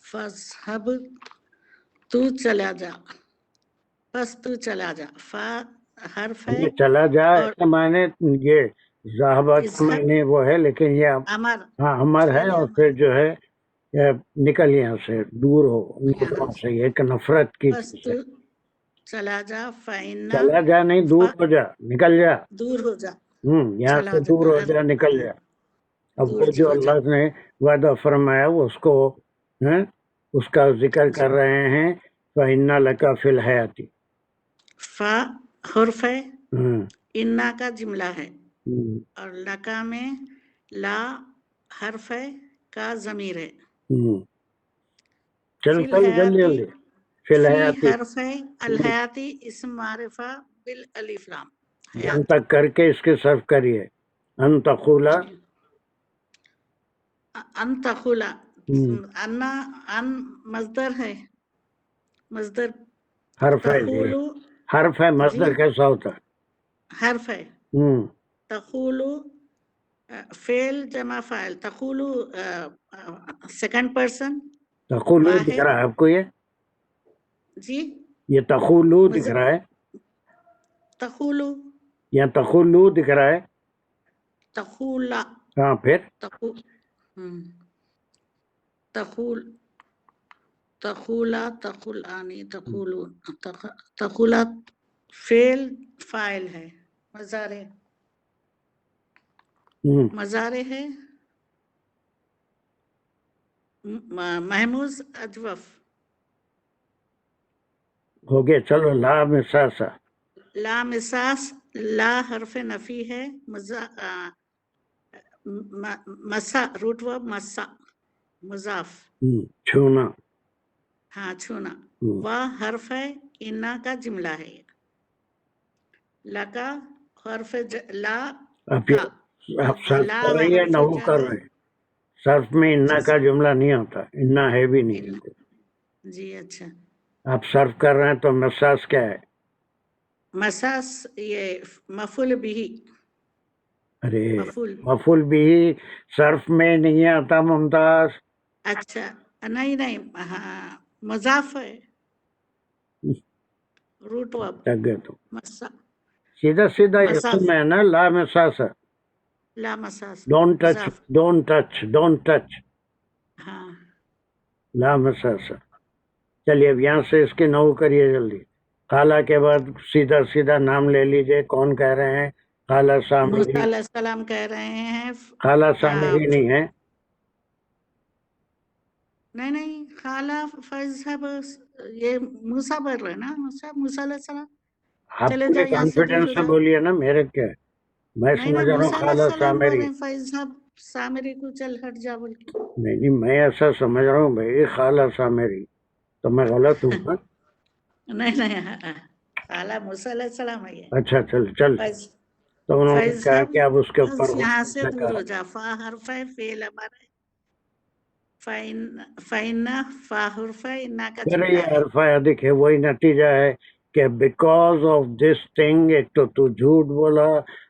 فَاذْهَبْ تو چلا جا، بس تو چلا جا. فا حرف ہے یہ چلا جائے اور تو میں نے یہ ذہبہ کا میں نے وہ ہے، لیکن یہ امر ہاں ہمر ہے. اور پھر جو ہے نکل یہاں سے، دور ہو لوگوں سے، یہ ایک نفرت کی بس چیز تو ہے. چلا جا. فَإِنَّ چلا جا نہیں، دور ہو جا، نکل جا. دور ہو جا، یہاں چلا سے جا، دور ہو جا، نکل جا. اب دور وہ جو ہو جا. اللہ نے وعدہ فرمایا وہ اس کو اس کا ذکر کر رہے ہیں. فَإِنَّ لَكَ فِي الْحَيَاةِ، فا حرف ہے، انا کا جملہ ہے، اور لکا میں لا حرف ہے کا ضمیر ہے. چل فی چل جلدی الحیاتی، جلدی. فی فی الحیاتی حرف ہے، الحیاتی اسم معرفہ بالالف لام. جان حیات تک کر کے اس کے صرف کریے. ان تقول ان تقولا انا ان مصدر ہے مصدر حرف ہے جی تقولو حرف ہے جی مصدر کیسا ہوتا ہے حرف ہے تقولو فعل جمع فاعل تقولو سیکنڈ پرسن تقولو دکھ واحد رہا ہے آپ کو جی یہ تقولو دکھ رہا ہے تقولو یا تقولو دکھ رہا ہے تقولا ہاں پھر تقول تقولا تقولانی تقولون تقولا فعل فاعل ہے مضارع مضارع ہے محموز اجوف ہو گیا چلو لا مساسا لا مساس لا حرف نفی ہے مسا روٹ ورب مسا مضاف چھونا ہاں چھونا وا حرف ہے انا کا جملہ ہے لکا حرف لا آپ کا صرف لا کر رہی ہے حرف نہ وہ کر جر رہے ہیں صرف میں انا کا جملہ نہیں ہوتا انا ہے بھی نہیں ہے جی اچھا آپ صرف کر رہے ہیں تو مساس کیا ہے مساس یہ مفعول بھی ارے مفعول مفعول بھی صرف میں نہیں آتا ممتاز اچھا نہیں ہاں مضاف ہے روٹ ورب تک گئے تو مسا سیدھا سیدھا مساس اسم ہے نا لا مساس لا مساس ڈونٹ ٹچ مضاف ڈونٹ ٹچ ڈونٹ ٹچ ہاں لا مساس چلیے اب یہاں سے اس کی نو کریے جلدی خالہ کے بعد سیدھا سیدھا نام لے لیجئے کون کہہ رہے ہیں خالہ موسیٰ سامری علیہ السلام کہہ رہے ہیں خالہ سامری نہیں ہے نہیں خالہ فیض صاحب یہ موسیٰ بول رہے ہیں نا موسیٰ علیہ السلام آپ چلے پورے جاؤ یہاں سے دور کانفیڈنس ہو سے جاؤ بولیے نا میرے کیا ہے میں نہیں سمجھ رہا ہوں موسیٰ علیہ خالہ السلام بول سامری رہے ہیں فیض صاحب سامری کو چل ہٹ جا بول کے نہیں میں ایسا سمجھ رہا ہوں بھائی خالہ سامری تو میں غلط ہوں نا نہیں خالہ موسیٰ علیہ السلام ہے یہ اچھا چل فیض تو انہوں نے فیض کہا صاحب کہ اب اس کے بس اوپر یہاں سے دور ہو جا فا حرف ہے فعل ہمارا فائنہ فا حرف ہے انا کا پھر جملہ یہ ہے عرفہ دیکھے وہی نتیجہ ہے کہ بیکاز آف دس تھنگ ایک تو جھوٹ بولا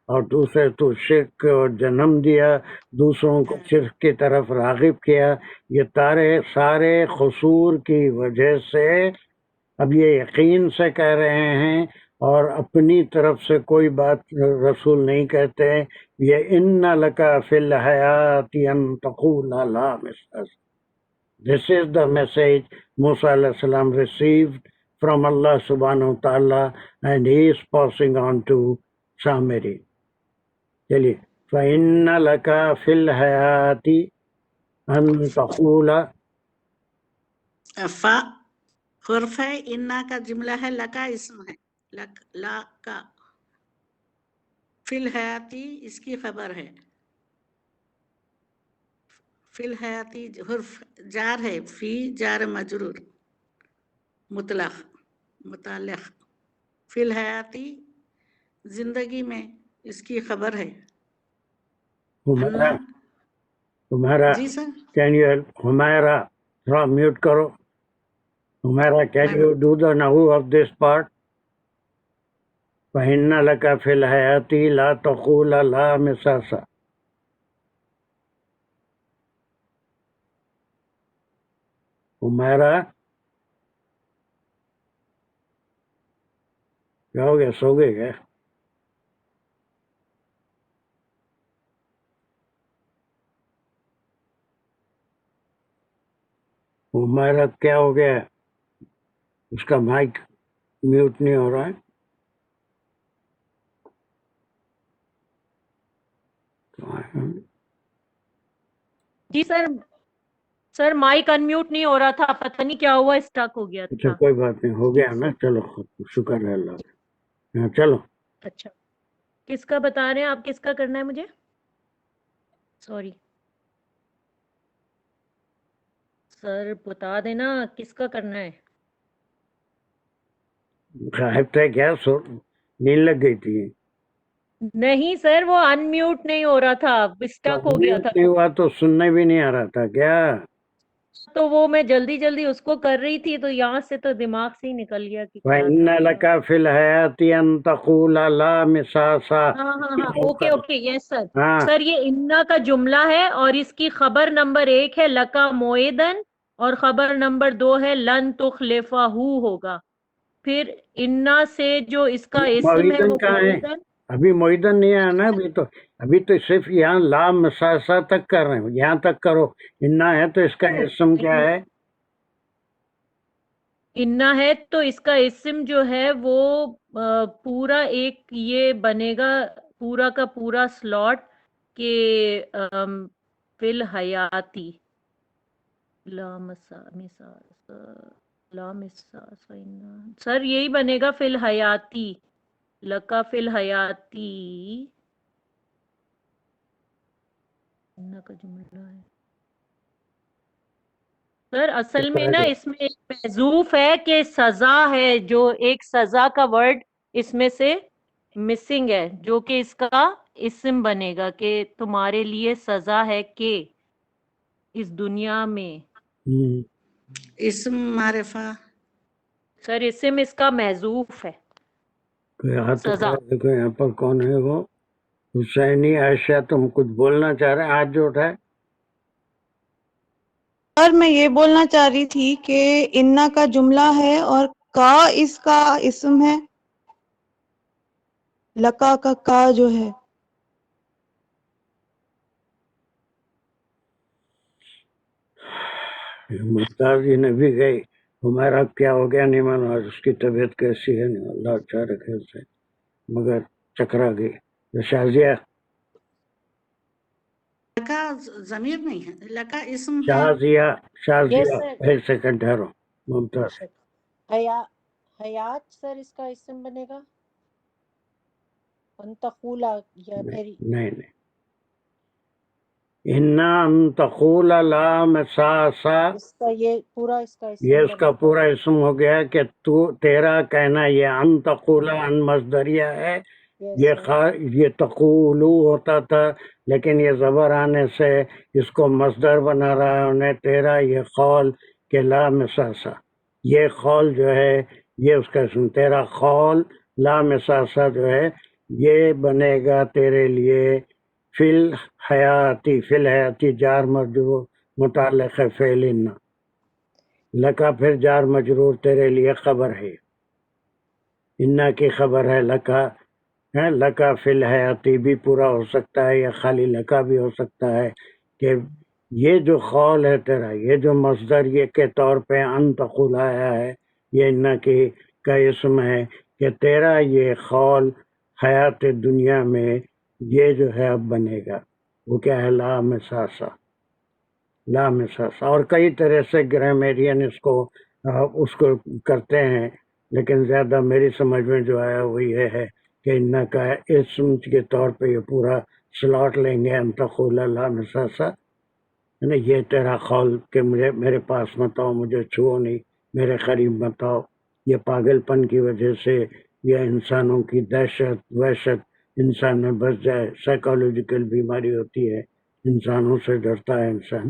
اور دوسرے تو شرک اور جنم دیا دوسروں کو شرک کی طرف راغب کیا یہ سارے قصور کی وجہ سے اب یہ یقین سے کہہ رہے ہیں اور اپنی طرف سے کوئی بات رسول نہیں کہتے یہ ان لکا فی الحیات ان تقول لا مساس This is the message Musa alayhi salam received from Allah subhanahu wa ta'ala and he is passing on to Samiri. چلیے فَإِنَّ لَكَ فِي الْحَيَاةِ أَن تَقُولَ فا حرف ہے انا کا جملہ ہے لکا اسم ہے لا کا فی الحیاتی اس کی خبر ہے فی الحیاتی حرف جار ہے فی جار مجرور متعلق فی الحیاتی زندگی میں اس کی خبر ہے ہمارا جی سر can you help ہمارا تھوڑا میوٹ کرو ہمارا can you do the nahu of this part فَإِنَّ لَكَ فِي الْحَيَاةِ لَا تَقُولَ لَا مِسَاسَ ہمارا کیا ہو گیا سو گئے کیا ہمارا کیا ہو گیا اس کا مائک میوٹ نہیں ہو رہا ہے جی سر مائک انمیوٹ نہیں ہو رہا تھا پتہ نہیں کیا ہوا اسٹک ہو گیا اچھا تھا کوئی بات نہیں ہو گیا نا چلو شکر ہے اللہ کا ہاں چلو اچھا کس کا بتا رہے ہیں آپ کس کا کرنا ہے مجھے سوری سر بتا دینا کس کا کرنا ہے صاحب تھے کیا نیند لگ گئی تھی نہیں سر، وہ ان میوٹ نہیں ہو رہا تھا، اسٹک ہو گیا تھا، نہیں ہوا تو سننے بھی نہیں آ رہا تھا کیا؟ تو وہ میں جلدی جلدی اس کو کر رہی تھی تو یہاں سے تو دماغ سے ہی نکل گیا کہ کیا وَإِنَّ تھا۔ لَكَ فِي الْحَيَاةِ أَن تَقُولَ لَا مِسَاسَ. ہاں ہاں ہاں، اوکے اوکے، یس سر۔ ہاں سر یہ انا کا جملہ ہے اور اس کی خبر نمبر 1 ہے لکا موعدن اور خبر نمبر 2 ہے لن تخلفہ ہوگا۔ پھر انا سے جو اس کا اسم ہے معیدن وہ کہاں ہے؟ موعدن، ابھی معیدن نہیں آیا نا، ابھی تو صرف یہاں لا مساسا تک کر رہے ہیں، یہاں تک کرو۔ انا ہے تو اس کا اسم کیا ہے؟ انا ہے تو اس کا اسم جو ہے وہ پورا ایک یہ بنے گا، پورا کا پورا سلاٹ کہ فی الحیاتی سر یہی بنے گا فی الحیاتی، لکا فی الحیاتی انا کا جملہ ہے سر۔ اصل میں نا اس میں ایک محذوف ہے کہ سزا ہے، جو ایک سزا کا ورڈ اس میں سے مسنگ ہے، جو کہ اس کا اسم بنے گا کہ تمہارے لیے سزا ہے کہ اس دنیا میں۔ اسم معرفہ سر اسم اس کا محذوف ہے، کوئی ہاتھ سزا۔ اٹھائے، دیکھو یہاں پر کون ہے وہ؟ حسینی عائشہ، تم کچھ بولنا چاہ رہے ہیں؟ ہاتھ جو اٹھائے۔ سر میں یہ بولنا چاہ رہی تھی کہ انا کا جملہ ہے اور کا اس کا اسم ہے، لکا کا جو ہے۔ ممتاز جی نے بھی گئی، ہمارا کیا ہو گیا نہیں معلوم، آج اس کی طبیعت کیسی ہے نہیں، اللہ اچھا رکھے اسے، مگر چکرا گئی۔ شازیہ، لکا ضمیر نہیں ہے، لکا اسم ہے۔ شازیہ، یس شازیہ، سر، ایک سیکنڈ ٹھہرو ممتاز۔ حیات سر اس کا اسم بنے گا، انتقولا یا نہیں پھر نہیں نہیں، انا ان تقول لا مساسا، اس کا یہ پورا اس کا یہ اسم اس کا بنے گا۔ پورا اسم ہو گیا کہ تیرا کہنا، یہ ان تقولا ان مصدریہ ہے، یس سر، یہ تقولو ہوتا تھا، لیکن یہ زبر آنے سے اس کو مصدر بنا رہا ہے انہیں، تیرا یہ قول کہ لا مساسا، یہ قول جو ہے یہ اس کا اسم، تیرا قول لا مساسا جو ہے یہ بنے گا تیرے لیے فی الحیاتی، فی الحیاتی جار مجرور متعلق ہے فعل انا، لکا پھر جار مجرور تیرے لیے خبر ہے، انا کی خبر ہے لکا ہے، لکا فی الحیاتی بھی پورا ہو سکتا ہے یا خالی لکا بھی ہو سکتا ہے، کہ یہ جو قول ہے تیرا، یہ جو مصدر یہ کے طور پہ ان تقول آیا ہے، یہ انا کی کا اسم ہے کہ تیرا یہ قول حیات دنیا میں یہ جو ہے اب بنے گا، وہ کیا ہے؟ لا مساسا، لا مساسا۔ اور کئی طرح سے گرامیرین اس کو کرتے ہیں، لیکن زیادہ میری سمجھ میں جو آیا وہ یہ ہے کہ انا کا اسم کے طور پہ یہ پورا سلاٹ لیں گے، ان تقول لا مساسا، یعنی یہ تیرا قول کہ میرے پاس مت آؤ، مجھے چھوؤ نہیں، میرے قریب مت آؤ، یہ پاگل پن کی وجہ سے یہ انسانوں کی دہشت وحشت انسان میں بس جائے، سائیکالوجیکل بیماری ہوتی ہے، انسانوں سے ڈرتا ہے انسان۔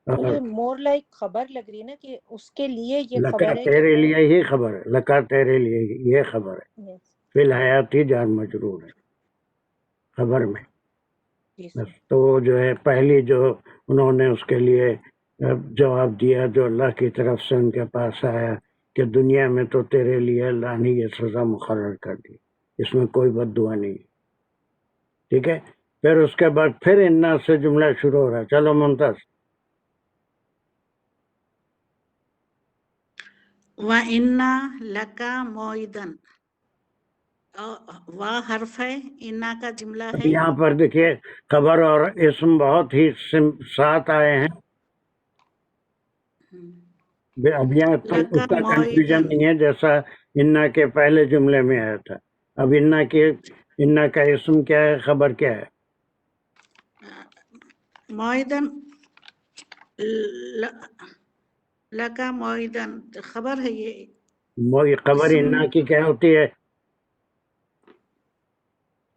مجھے مور لائک خبر لگ رہی ہے نا کہ اس کے لیے یہ لکا خبر ہے کہ تیرے لیے ہی خبر ہے، لکا تیرے لیے یہ خبر ہے، یس فی الحیات ہی جار مجرور ہے خبر میں۔ جی بس سر، تو وہ جو ہے پہلی جو انہوں نے اس کے لیے جواب دیا جو اللہ کی طرف سے ان کے پاس آیا کہ دنیا میں تو تیرے لیے اللہ نے یہ سزا مقرر کر دی، اس میں کوئی بد دعا نہیں، ٹھیک ہے۔ پھر اس کے بعد پھر انا سے جملہ شروع ہو رہا ہے، چلو ممتاز۔ وَإِنَّ لَكَ مَوْعِدًا، وا حرف ہے، انا کا جملہ اب ہے۔ یہاں پر دیکھیے خبر اور اسم بہت ہی ساتھ آئے ہیں، اب یہاں اس لَكَ کا کنفیوژن مَوْعِدًا، نہیں ہے جیسا انا کے پہلے جملے میں آیا تھا۔ اب انا کا اسم کیا ہے، خبر کیا ہے؟ موعدن، لَكَ موعدن خبر ہے، یہ وہ خبر اسم انا کی کیا ہوتی ہے؟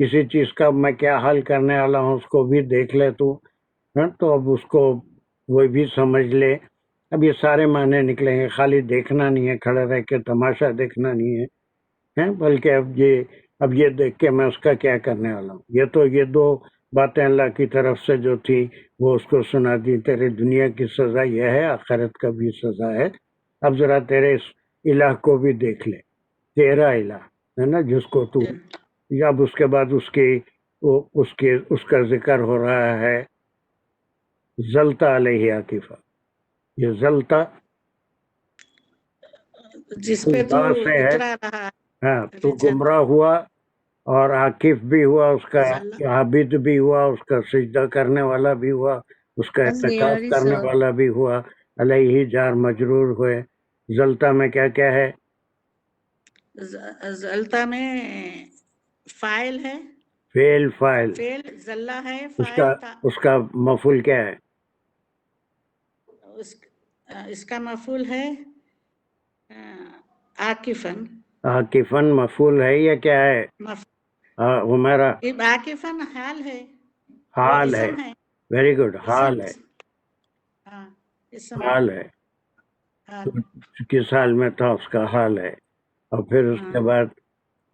کسی چیز کا میں کیا حل کرنے والا ہوں اس کو بھی دیکھ لے تو تو اب اس کو وہ بھی سمجھ لے. اب یہ سارے معنی نکلیں گے. خالی دیکھنا نہیں ہے، کھڑے رہ کے تماشا دیکھنا نہیں ہے، بلکہ اب یہ دیکھ کے میں اس کا کیا کرنے والا ہوں. یہ دو باتیں اللہ کی طرف سے جو تھی وہ اس کو سنا دی. تیرے دنیا کی سزا یہ ہے، آخرت کا بھی سزا ہے. اب ذرا تیرے اس الہ کو بھی دیکھ لے، تیرا الہ ہے نا جس کو تو. اب اس کے بعد اس کا ذکر ہو رہا ہے زلتا علیہ عاکفہ. یہ زلتا جس پہ تو سے ہے. اترا رہا. ہاں، تو گمراہ ہوا اور عاکف بھی ہوا، اس کا عابد بھی ہوا، اس کا سجدہ کرنے والا بھی ہوا، اس کا اعتکاف کرنے والا بھی ہوا. علیہ جار مجرور ہوئے. زلتا میں کیا کیا ہے؟ زلتا میں فاعل ہے، فعل فعل زلہ ہے، فاعل تھا. اس کا مفعول کیا ہے؟ اس کا مفعول ہے عاکفن. عاکفن مفعول ہے یا کیا ہے؟ ہمارا عاکفن حال ہے، حال ہے. ویری گڈ، حال ہے. ہاں، حال ہے. کس حال میں تھا اس کا حال ہے. اور پھر اس کے بعد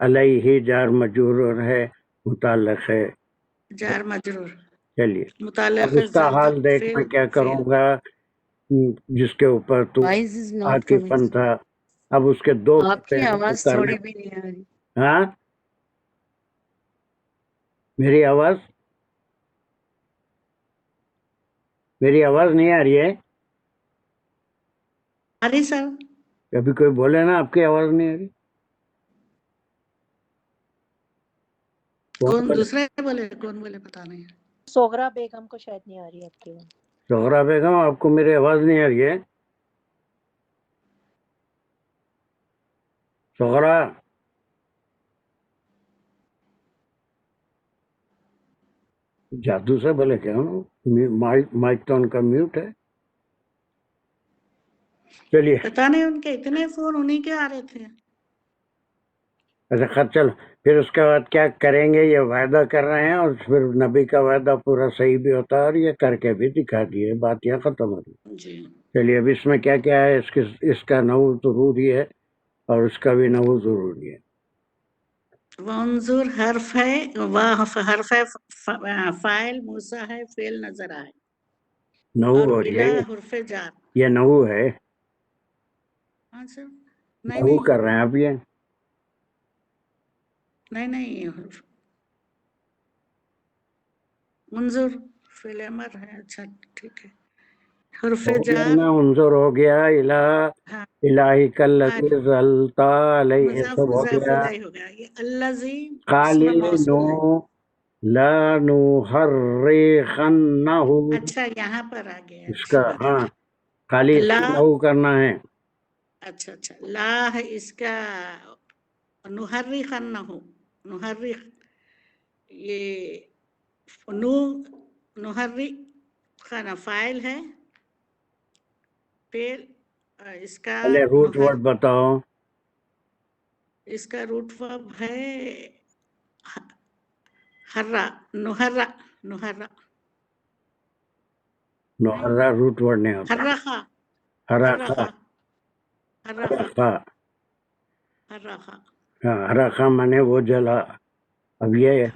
علیہ جار مجرور ہے، متعلق ہے جار مجرور. چلیے متعلق اب اس کا حال دیکھ میں کیا کروں گا جس کے اوپر تو عاکفن تھا. اب اس کے دو آپ کی آواز تھوڑی بھی نہیں آ رہی. ہاں، میری آواز نہیں آ رہی ہے. ارے سر کبھی کوئی بولے نا آپ کی آواز نہیں آ رہی. کون دوسرے بولے، کون بولے پتا نہیں. سوغرا بیگم کو شاید نہیں آ رہی آپ کی آواز. زہرا بیگم آپ کو میری آواز نہیں آ رہی ہے؟ زہرا جادو سے بولے کیا؟ مائک تو ان کا میوٹ ہے. چلیے پتا نہیں ان کے اتنے فون انہیں کے آ رہے تھے. اچھا چلو پھر اس کے بعد کیا کریں گے؟ یہ وعدہ کر رہے ہیں اور پھر نبی کا وعدہ پورا صحیح بھی ہوتا ہے اور یہ کر کے بھی دکھا دیے. بات یہاں ختم ہو گئی. جی چلیے اب اس میں کیا کیا ہے؟ اس کا نحو ضروری ہے اور اس کا بھی نحو ضروری ہے. وانظر حرف ہے، حرف ہے فاعل، موسیٰ ہے فعل نظر آئے، نحو اور ہو الہ جائے. حرف جار. یہ نحو ہے، ہاں سر. نہیں نحو نہیں کر رہے ہیں آپ. یہ نہیں حرف منظور فعل امر ہے. اچھا ٹھیک ہے. حرف جار انظر ہو گیا، الہی کلذی ظلتا علیہ مضاف سب ہو مضاف گیا. الیہ ہو گیا. یہ الذی قالی اسم موصول ہے. نو لا نحرقنہ. اچھا یہاں پر آ گیا. اس کا ہاں خالی اس کو نحو کرنا ہے. اچھا لا ہے اس کا نحرقنہ، نحرق یہ نحرق کا فاعل ہے. پھر اس کا پہلے روٹ ورڈ بتاؤ. اس کا روٹ ورب ہے حرا. نحرا روٹ ورڈ نہیں ہوتا. حرخا حرقہ. حرقہ مانے وہ جلا. اب یہ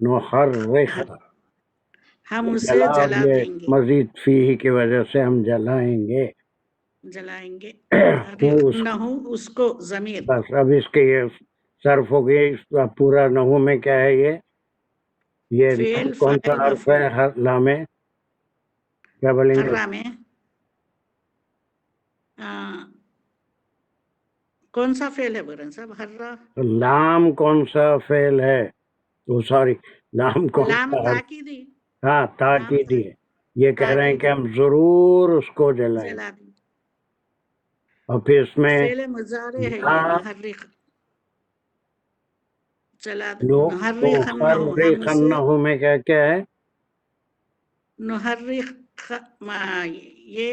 نحرق ہم اسے جلا دیں گے، مزید فیہ کی وجہ سے ہم جلائیں گے. اس کو ضمیر. بس اب اس کے یہ صرف ہو گئی. پورا نحو میں کیا ہے؟ یہ فعل کون سا فاعل حرف ہے؟ لا میں کیا بولیں گے؟ حرا میں کون سا فعل ہے برن صاحب؟ حرا لام کون سا فعل ہے؟ سوری لام کون لام سا حرف؟ تاکیدی. ہاں تاکیدی ہے. یہ کہہ رہے ہیں کہ ہم ضرور اس کو جلائیں. جلا دیں. اور پھر اس میں فعل مضارع ہے یہ نحرق. جلا دیں. نحرقنہ میں کیا کیا ہے؟ نحرق یہ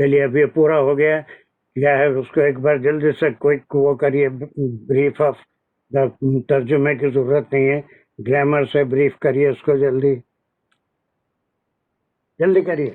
چلیے اب یہ پورا ہو گیا. کیا ہے اس کو ایک بار جلدی سے کوئی وہ کریے، بریف آف ترجمے کی ضرورت نہیں ہے، گرامر سے بریف کریے اس کو، جلدی جلدی کریے.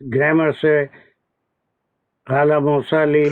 گرامر سے. خالا موسیٰ لی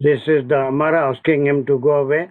This is the Amar asking him to go away.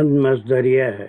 ان مصدریہ ہے.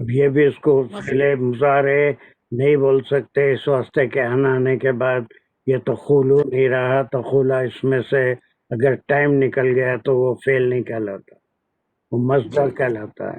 اب یہ بھی اس کو فعل مضارع نہیں بول سکتے اس واسطے کہ ان آنے کے بعد یہ تخولو نہیں رہا. تخولا اس میں سے اگر ٹائم نکل گیا تو وہ فعل نہیں کہلاتا، وہ مصدر کہلاتا ہے.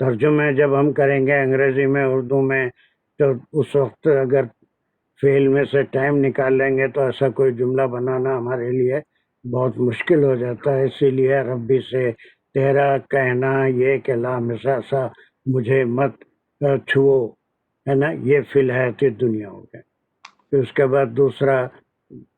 ترجمے جب ہم کریں گے انگریزی میں اردو میں تو اس وقت اگر فعل میں سے ٹائم نکال لیں گے تو ایسا کوئی جملہ بنانا ہمارے لیے بہت مشکل ہو جاتا ہے. اسی لیے ربی سے تیرا کہنا یہ کہ لا مساسا مجھے مت چھو ہے نا، یہ فی الحیات دنیا ہو گیا. پھر اس کے بعد دوسرا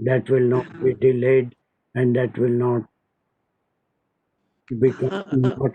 that will not be delayed and that will not become not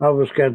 اب اس کا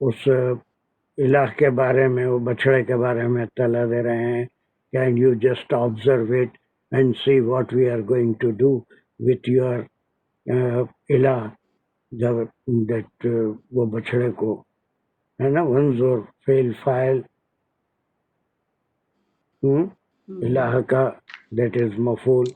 اس الہ کے بارے میں، وہ بچڑے کے بارے میں اطلاع دے رہے ہیں. Can you just observe it and see what we are going to do with your الہ، جب دیٹ وہ بچڑے کو ہے نا ونظر فعل فاعل الہ کا دیٹ از مفعول،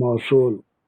موصول،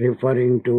ریفرنگ ٹو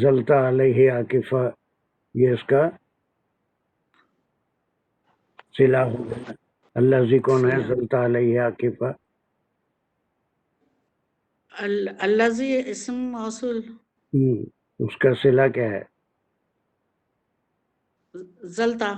زلتا علیہ عاکفہ یہ اس کا صلہ ہو گیا. الذی کون ہے؟ صلہ. زلتا علیہ عاکفہ. الذي اسم موصول اس کا صلہ کیا ہے؟ زلتا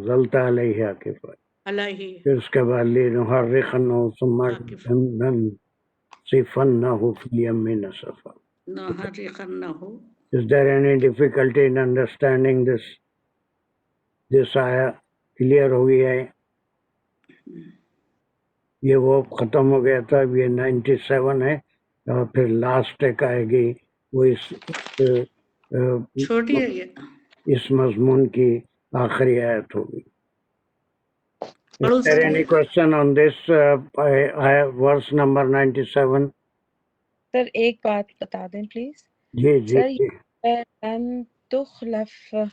زلتا علیہ عاکفہ. علیہ پھر اس کے بعد لنحرقنہ ثم عاکفہ. ننسفنہ فی الیم نسفا. نحرقنه Is there any difficulty in understanding this آیا؟ کلیئر ہو گیا ہے؟ یہ وہ ختم ہو گیا تھا. اب یہ 97 ہے اور پھر لاسٹ ایک آئے گی، وہ چھوٹی ہے یہ. اس مضمون کی آخری آیت ہوگی. پڑھو Is there sir any question on this verse number 97? سر ایک بات بتا دیں پلیز. جی جی سر جی. لن تخلفہ،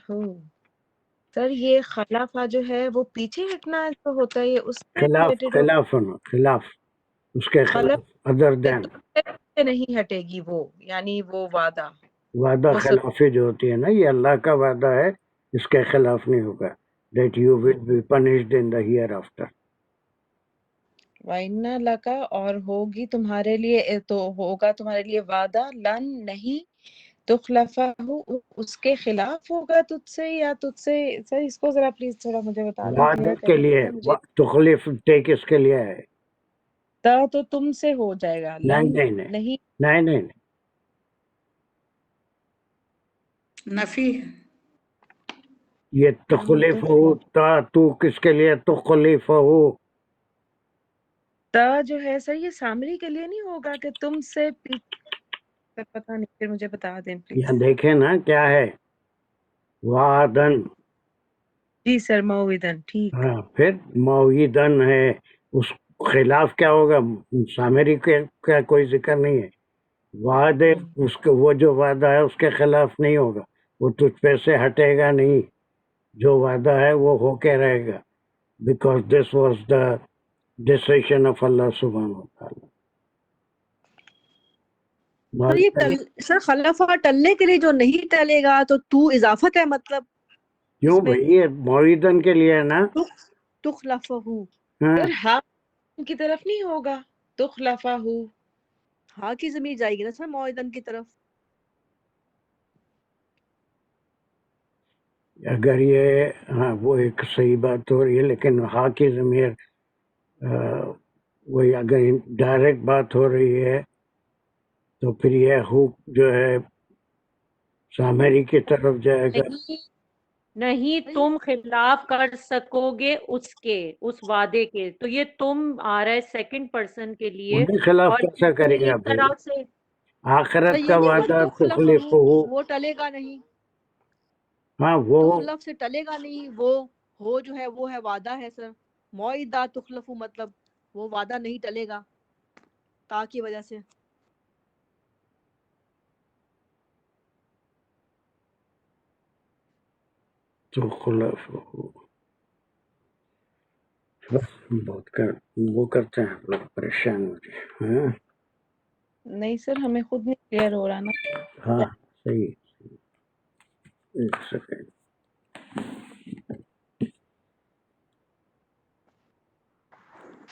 سر یہ خلافہ جو ہے وہ پیچھے ہٹنا جو ہوتا ہے یہ اس سے خلاف related خلاف ہونا، خلاف اس کے خلاف، ادر دین. سے نہیں ہٹے گی وہ، یعنی وہ وعدہ وعدہ وہ سب خلافی جو ہوتی ہے نا، یہ اللہ کا وعدہ ہے، اس کے خلاف نہیں ہوگا. That you will be punished in the hereafter. وَإِنَّ لَكَ، اور ہوگی تمہارے لیے، تو ہوگا تمہارے لیے وعدہ، لن نہیں، تخلفہ اس کے خلاف ہوگا تجھ سے، یا تجھ سے. سر اس کو ذرا پلیز تھوڑا مجھے بتا دیں، وعدے کلیئر کے کر لیے دیں مجھے. تخلیف ٹیک اس کے لیے ہے. تا تو تم سے ہو جائے گا، نہیں لن نہیں نہیں نہیں. نہیں نہیں. نفی ہے. یہ تخلیف ہو تا تو کس کے لیے تخلیف ہو؟ تا جو ہے سر یہ سامری کے لیے نہیں ہوگا کہ تم سے سر پتہ نہیں، پھر مجھے بتا دیں پلیز. یہاں دیکھیں نا کیا ہے، وعدن جی سر موعدن ٹھیک. ہاں پھر موعدن ہے، اس خلاف کیا ہوگا؟ سامری کا کوئی ذکر نہیں ہے. وعدے اس کے، وہ جو وعدہ ہے اس کے خلاف نہیں ہوگا، وہ تجھ پہ سے ہٹے گا نہیں. جو وعدہ ہے وہ ہو کے رہے گا، because this was the decision of Allah سبحانہ وتعالی. سر یہ سر خلفہ ٹلنے کے لیے جو نہیں ٹلے گا تو اضافت ہے مطلب کیوں اس میں بھائی؟ یہ موعدن کے لیے ہے نا. تخلفہ ہاں سر ہاں کی طرف نہیں ہوگا تخلفہ ہاں کی ضمیر جائے گی نا سر موعدن کی طرف. اگر یہ، ہاں وہ ایک صحیح بات ہو رہی ہے، لیکن ہاں کی ضمیر وہی اگر ڈائریکٹ بات ہو رہی ہے تو پھر یہ ہو جو ہے سامری کی طرف جائے گا. نہیں تم خلاف کر سکو گے اس کے، اس وعدے کے. تو یہ تم آ رہا ہے سیکنڈ پرسن کے لیے، ان کے خلاف اور کیسا کرے گا ایک بھائی؟ طرح سے سر آخرت یہ کا نہیں وعدہ ہوگا تخلف ہو. وہ ٹلے گا نہیں، ہاں وہ تخلف سے ٹلے گا نہیں، وہ ہو جو ہے وہ ہے وعدہ ہے سر. موعدہ تخلف مطلب وہ وعدہ نہیں ٹلے گا تا کی وجہ سے. تخلف ہو. بہت وہ کرتے ہیں لوگ، پریشان ہو جائے. ہاں نہیں سر ہمیں خود نہیں کلیئر ہو رہا نا. ہاں صحیح. ایک سیکنڈ.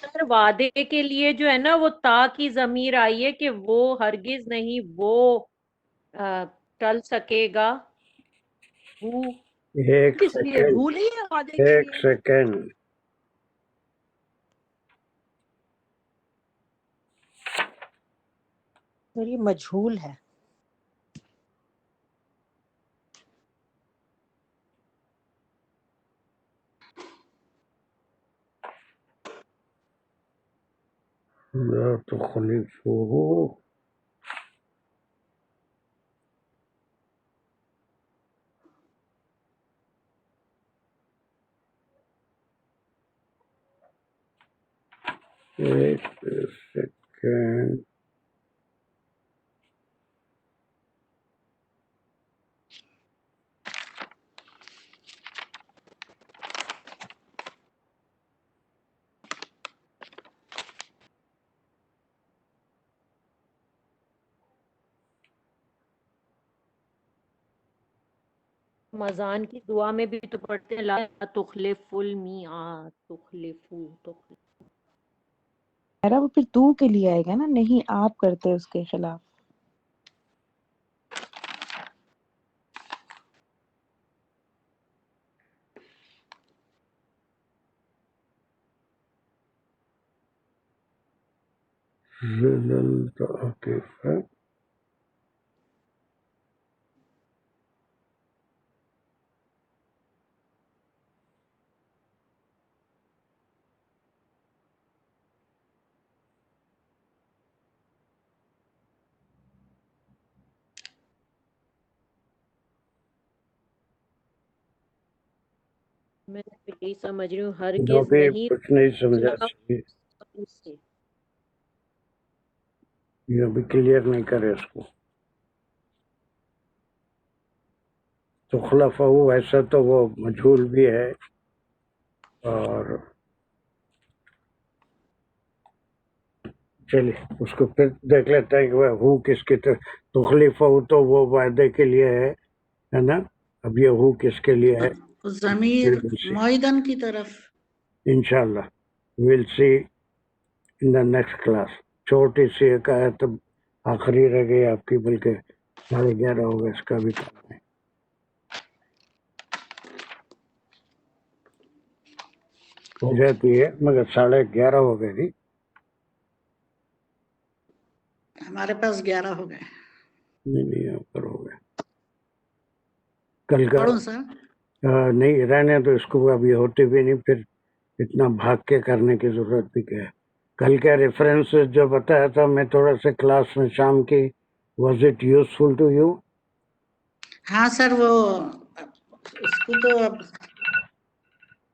سر وعدے کے لیے جو ہے نا وہ تا کی ضمیر آئی ہے کہ وہ ہرگز نہیں وہ ٹل سکے گا. وہ ایک کس لیے سیکنڈ، بھول ہی ہے وعدے کے ایک لیے. سیکنڈ. سر یہ مجہول ہے. لا تخلفه. ایک سیکنڈ. رمضان کی دعا میں بھی تو پڑھتے ہیں لا تخلف المیعاد. تخلف میرا وہ پھر تو کے لیے آئے گا نا، نہیں آپ کرتے اس کے خلاف. زللت عاطفة. میں یہی سمجھ رہی ہوں جو ہرگز بھی نہیں کچھ نہیں سمجھا سے. یہ بھی کلیئر نہیں کرے اس کو. تخلفہ ویسا تو وہ مجھول بھی ہے، اور چلیے اس کو پھر دیکھ لیتے ہیں کہ وہ ہو کس کی طرف. تخلفہ تو وہ وعدے کے لیے ہے نا. اب یہ ہو کس کے لیے ہے؟ ضمیر موعدن کی طرف. انشاءاللہ we'll see in the next class. چھوٹی سی ایک آیت آخری رہ گئی آپ کی، بلکہ 11:30 ہوگا، اس کا بھی کام ہے. ہو جاتی ہے مگر 11:30 ہو گئے تھی. ہمارے پاس 11 ہو گئے. نہیں یہاں پر ہو گئے. کل کا پڑھوں سر؟ نہیں رہنے تو اس کو، ابھی ہوتی بھی نہیں، پھر اتنا بھاگ کے کرنے کی ضرورت بھی کیا ہے. کل کا ریفرنس جو بتایا تھا میں تھوڑا سا کلاس میں شام کی، was it useful to you? ہاں سر، وہ اس کو تو اب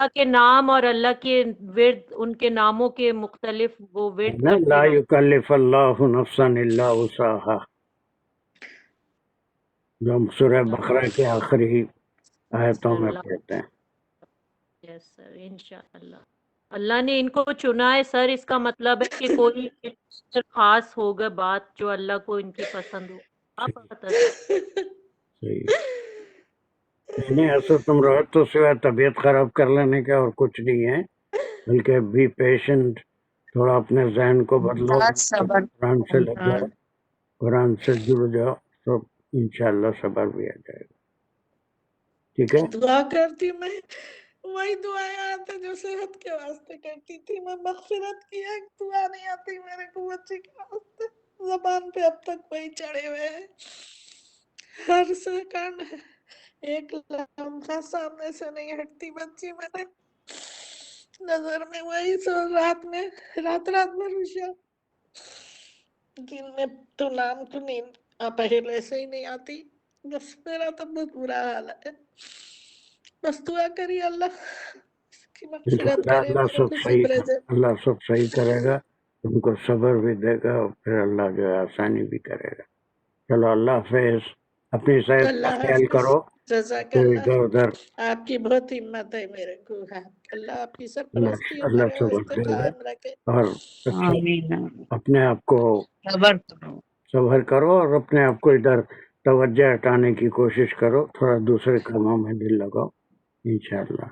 اللہ کے نام اور اللہ کے ورد، ان کے ناموں کے مختلف وہ ورد نا کرتے لا رہو. یکلف اللہ نفسا الا وسعها، جو ہم سورہ بقرہ کے آخری آیتوں میں اللہ پڑھتے ہیں. یس سر انشاءاللہ. اللہ نے ان کو چنا ہے سر، اس کا مطلب ہے کہ کوئی خاص ہوگا بات جو اللہ کو ان کی پسند ہو. آپ پتہ صحیح. نہیں ایسا تم رہو تو سوائے طبیعت خراب کر لینے کا اور کچھ نہیں ہے، بلکہ بی پیشنٹ، تھوڑا اپنے ذہن کو بدلو، صبر قرآن سے لگ جاؤ، قرآن سے جڑ جاؤ تو انشاءاللہ صبر بھی آ جائے گا. ٹھیک ہے. دعا کرتی میں وہی دعائیں آتے جو صحت کے واسطے کرتی تھی میں، مغفرت کی ایک دعا نہیں آتی میرے کو بچے کے واسطے، زبان پہ اب تک وہی چڑھے ہوئے ہیں. ہر سیکنڈ ایک لمحہ سامنے سے نہیں ہٹتی بچی میرے نظر میں، وہی سو رات میں روشا دن میں تو نام تو نیند پہلے سے ہی نہیں آتی. بس میرا تو بہت برا حال ہے. بس دعا کری اللہ کی مغفرت کرے اللہ میرے سب کو صحیح صبر دے. اللہ سب صحیح کرے گا، تم کو صبر بھی دے گا اور پھر اللہ جو ہے آسانی بھی کرے گا. چلو اللہ حافظ، اپنی صحت کا اللہ خیال حافظ. کرو، جزاک تو اللہ، ادھر ادھر آپ کی بہت ہمت ہے میرے کو. اللہ آپ کی سرپرستی اللہ میرے صبر واسطے دے گا. قائم رکھے. اور اچھا آمین اپنے آپ کو صبر کرو. صبر کرو اور اپنے آپ کو ادھر توجہ ہٹانے کی کوشش کرو، تھوڑا دوسرے کاموں میں دل لگاؤ انشاءاللہ.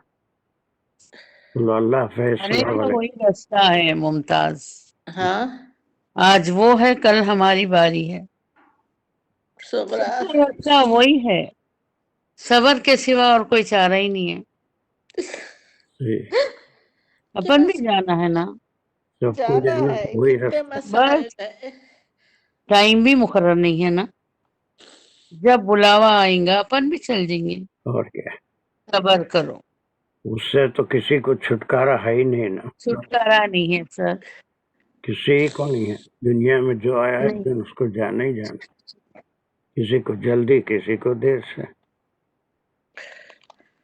چلو اللہ حافظ. ارے السلام تو علیکم. وہی رستہ ہے ممتاز، ہاں آج وہ ہے کل ہماری باری ہے. صبرا راستہ وہی ہے، صبر کے سوا اور کوئی چارہ ہی نہیں ہے. جی اپن بھی جانا ہے نا، سب کو جانا جانا ہے، وہی کتنے رستہ. مسائل بس ہے. ٹائم بھی مقرر نہیں ہے نا، جب بلاوا آئیں گا اپن بھی چل جائیں گے. اور کیا، صبر کرو، اس سے تو کسی کو چھٹکارا ہے ہی نہیں نا، چھٹکارا نہیں ہے سر. کسی کو نہیں ہے. دنیا میں جو آیا ہے نہیں. دن اس کو جانا ہی جانا، کسی کو جلدی کسی کو دیر سے.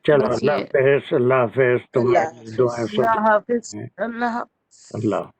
چلو بس اللہ یہ حافظ. اللہ حافظ. اللہ تمہاری حافظ. دعائیں سب اللہ حافظ. اللہ حافظ. اللہ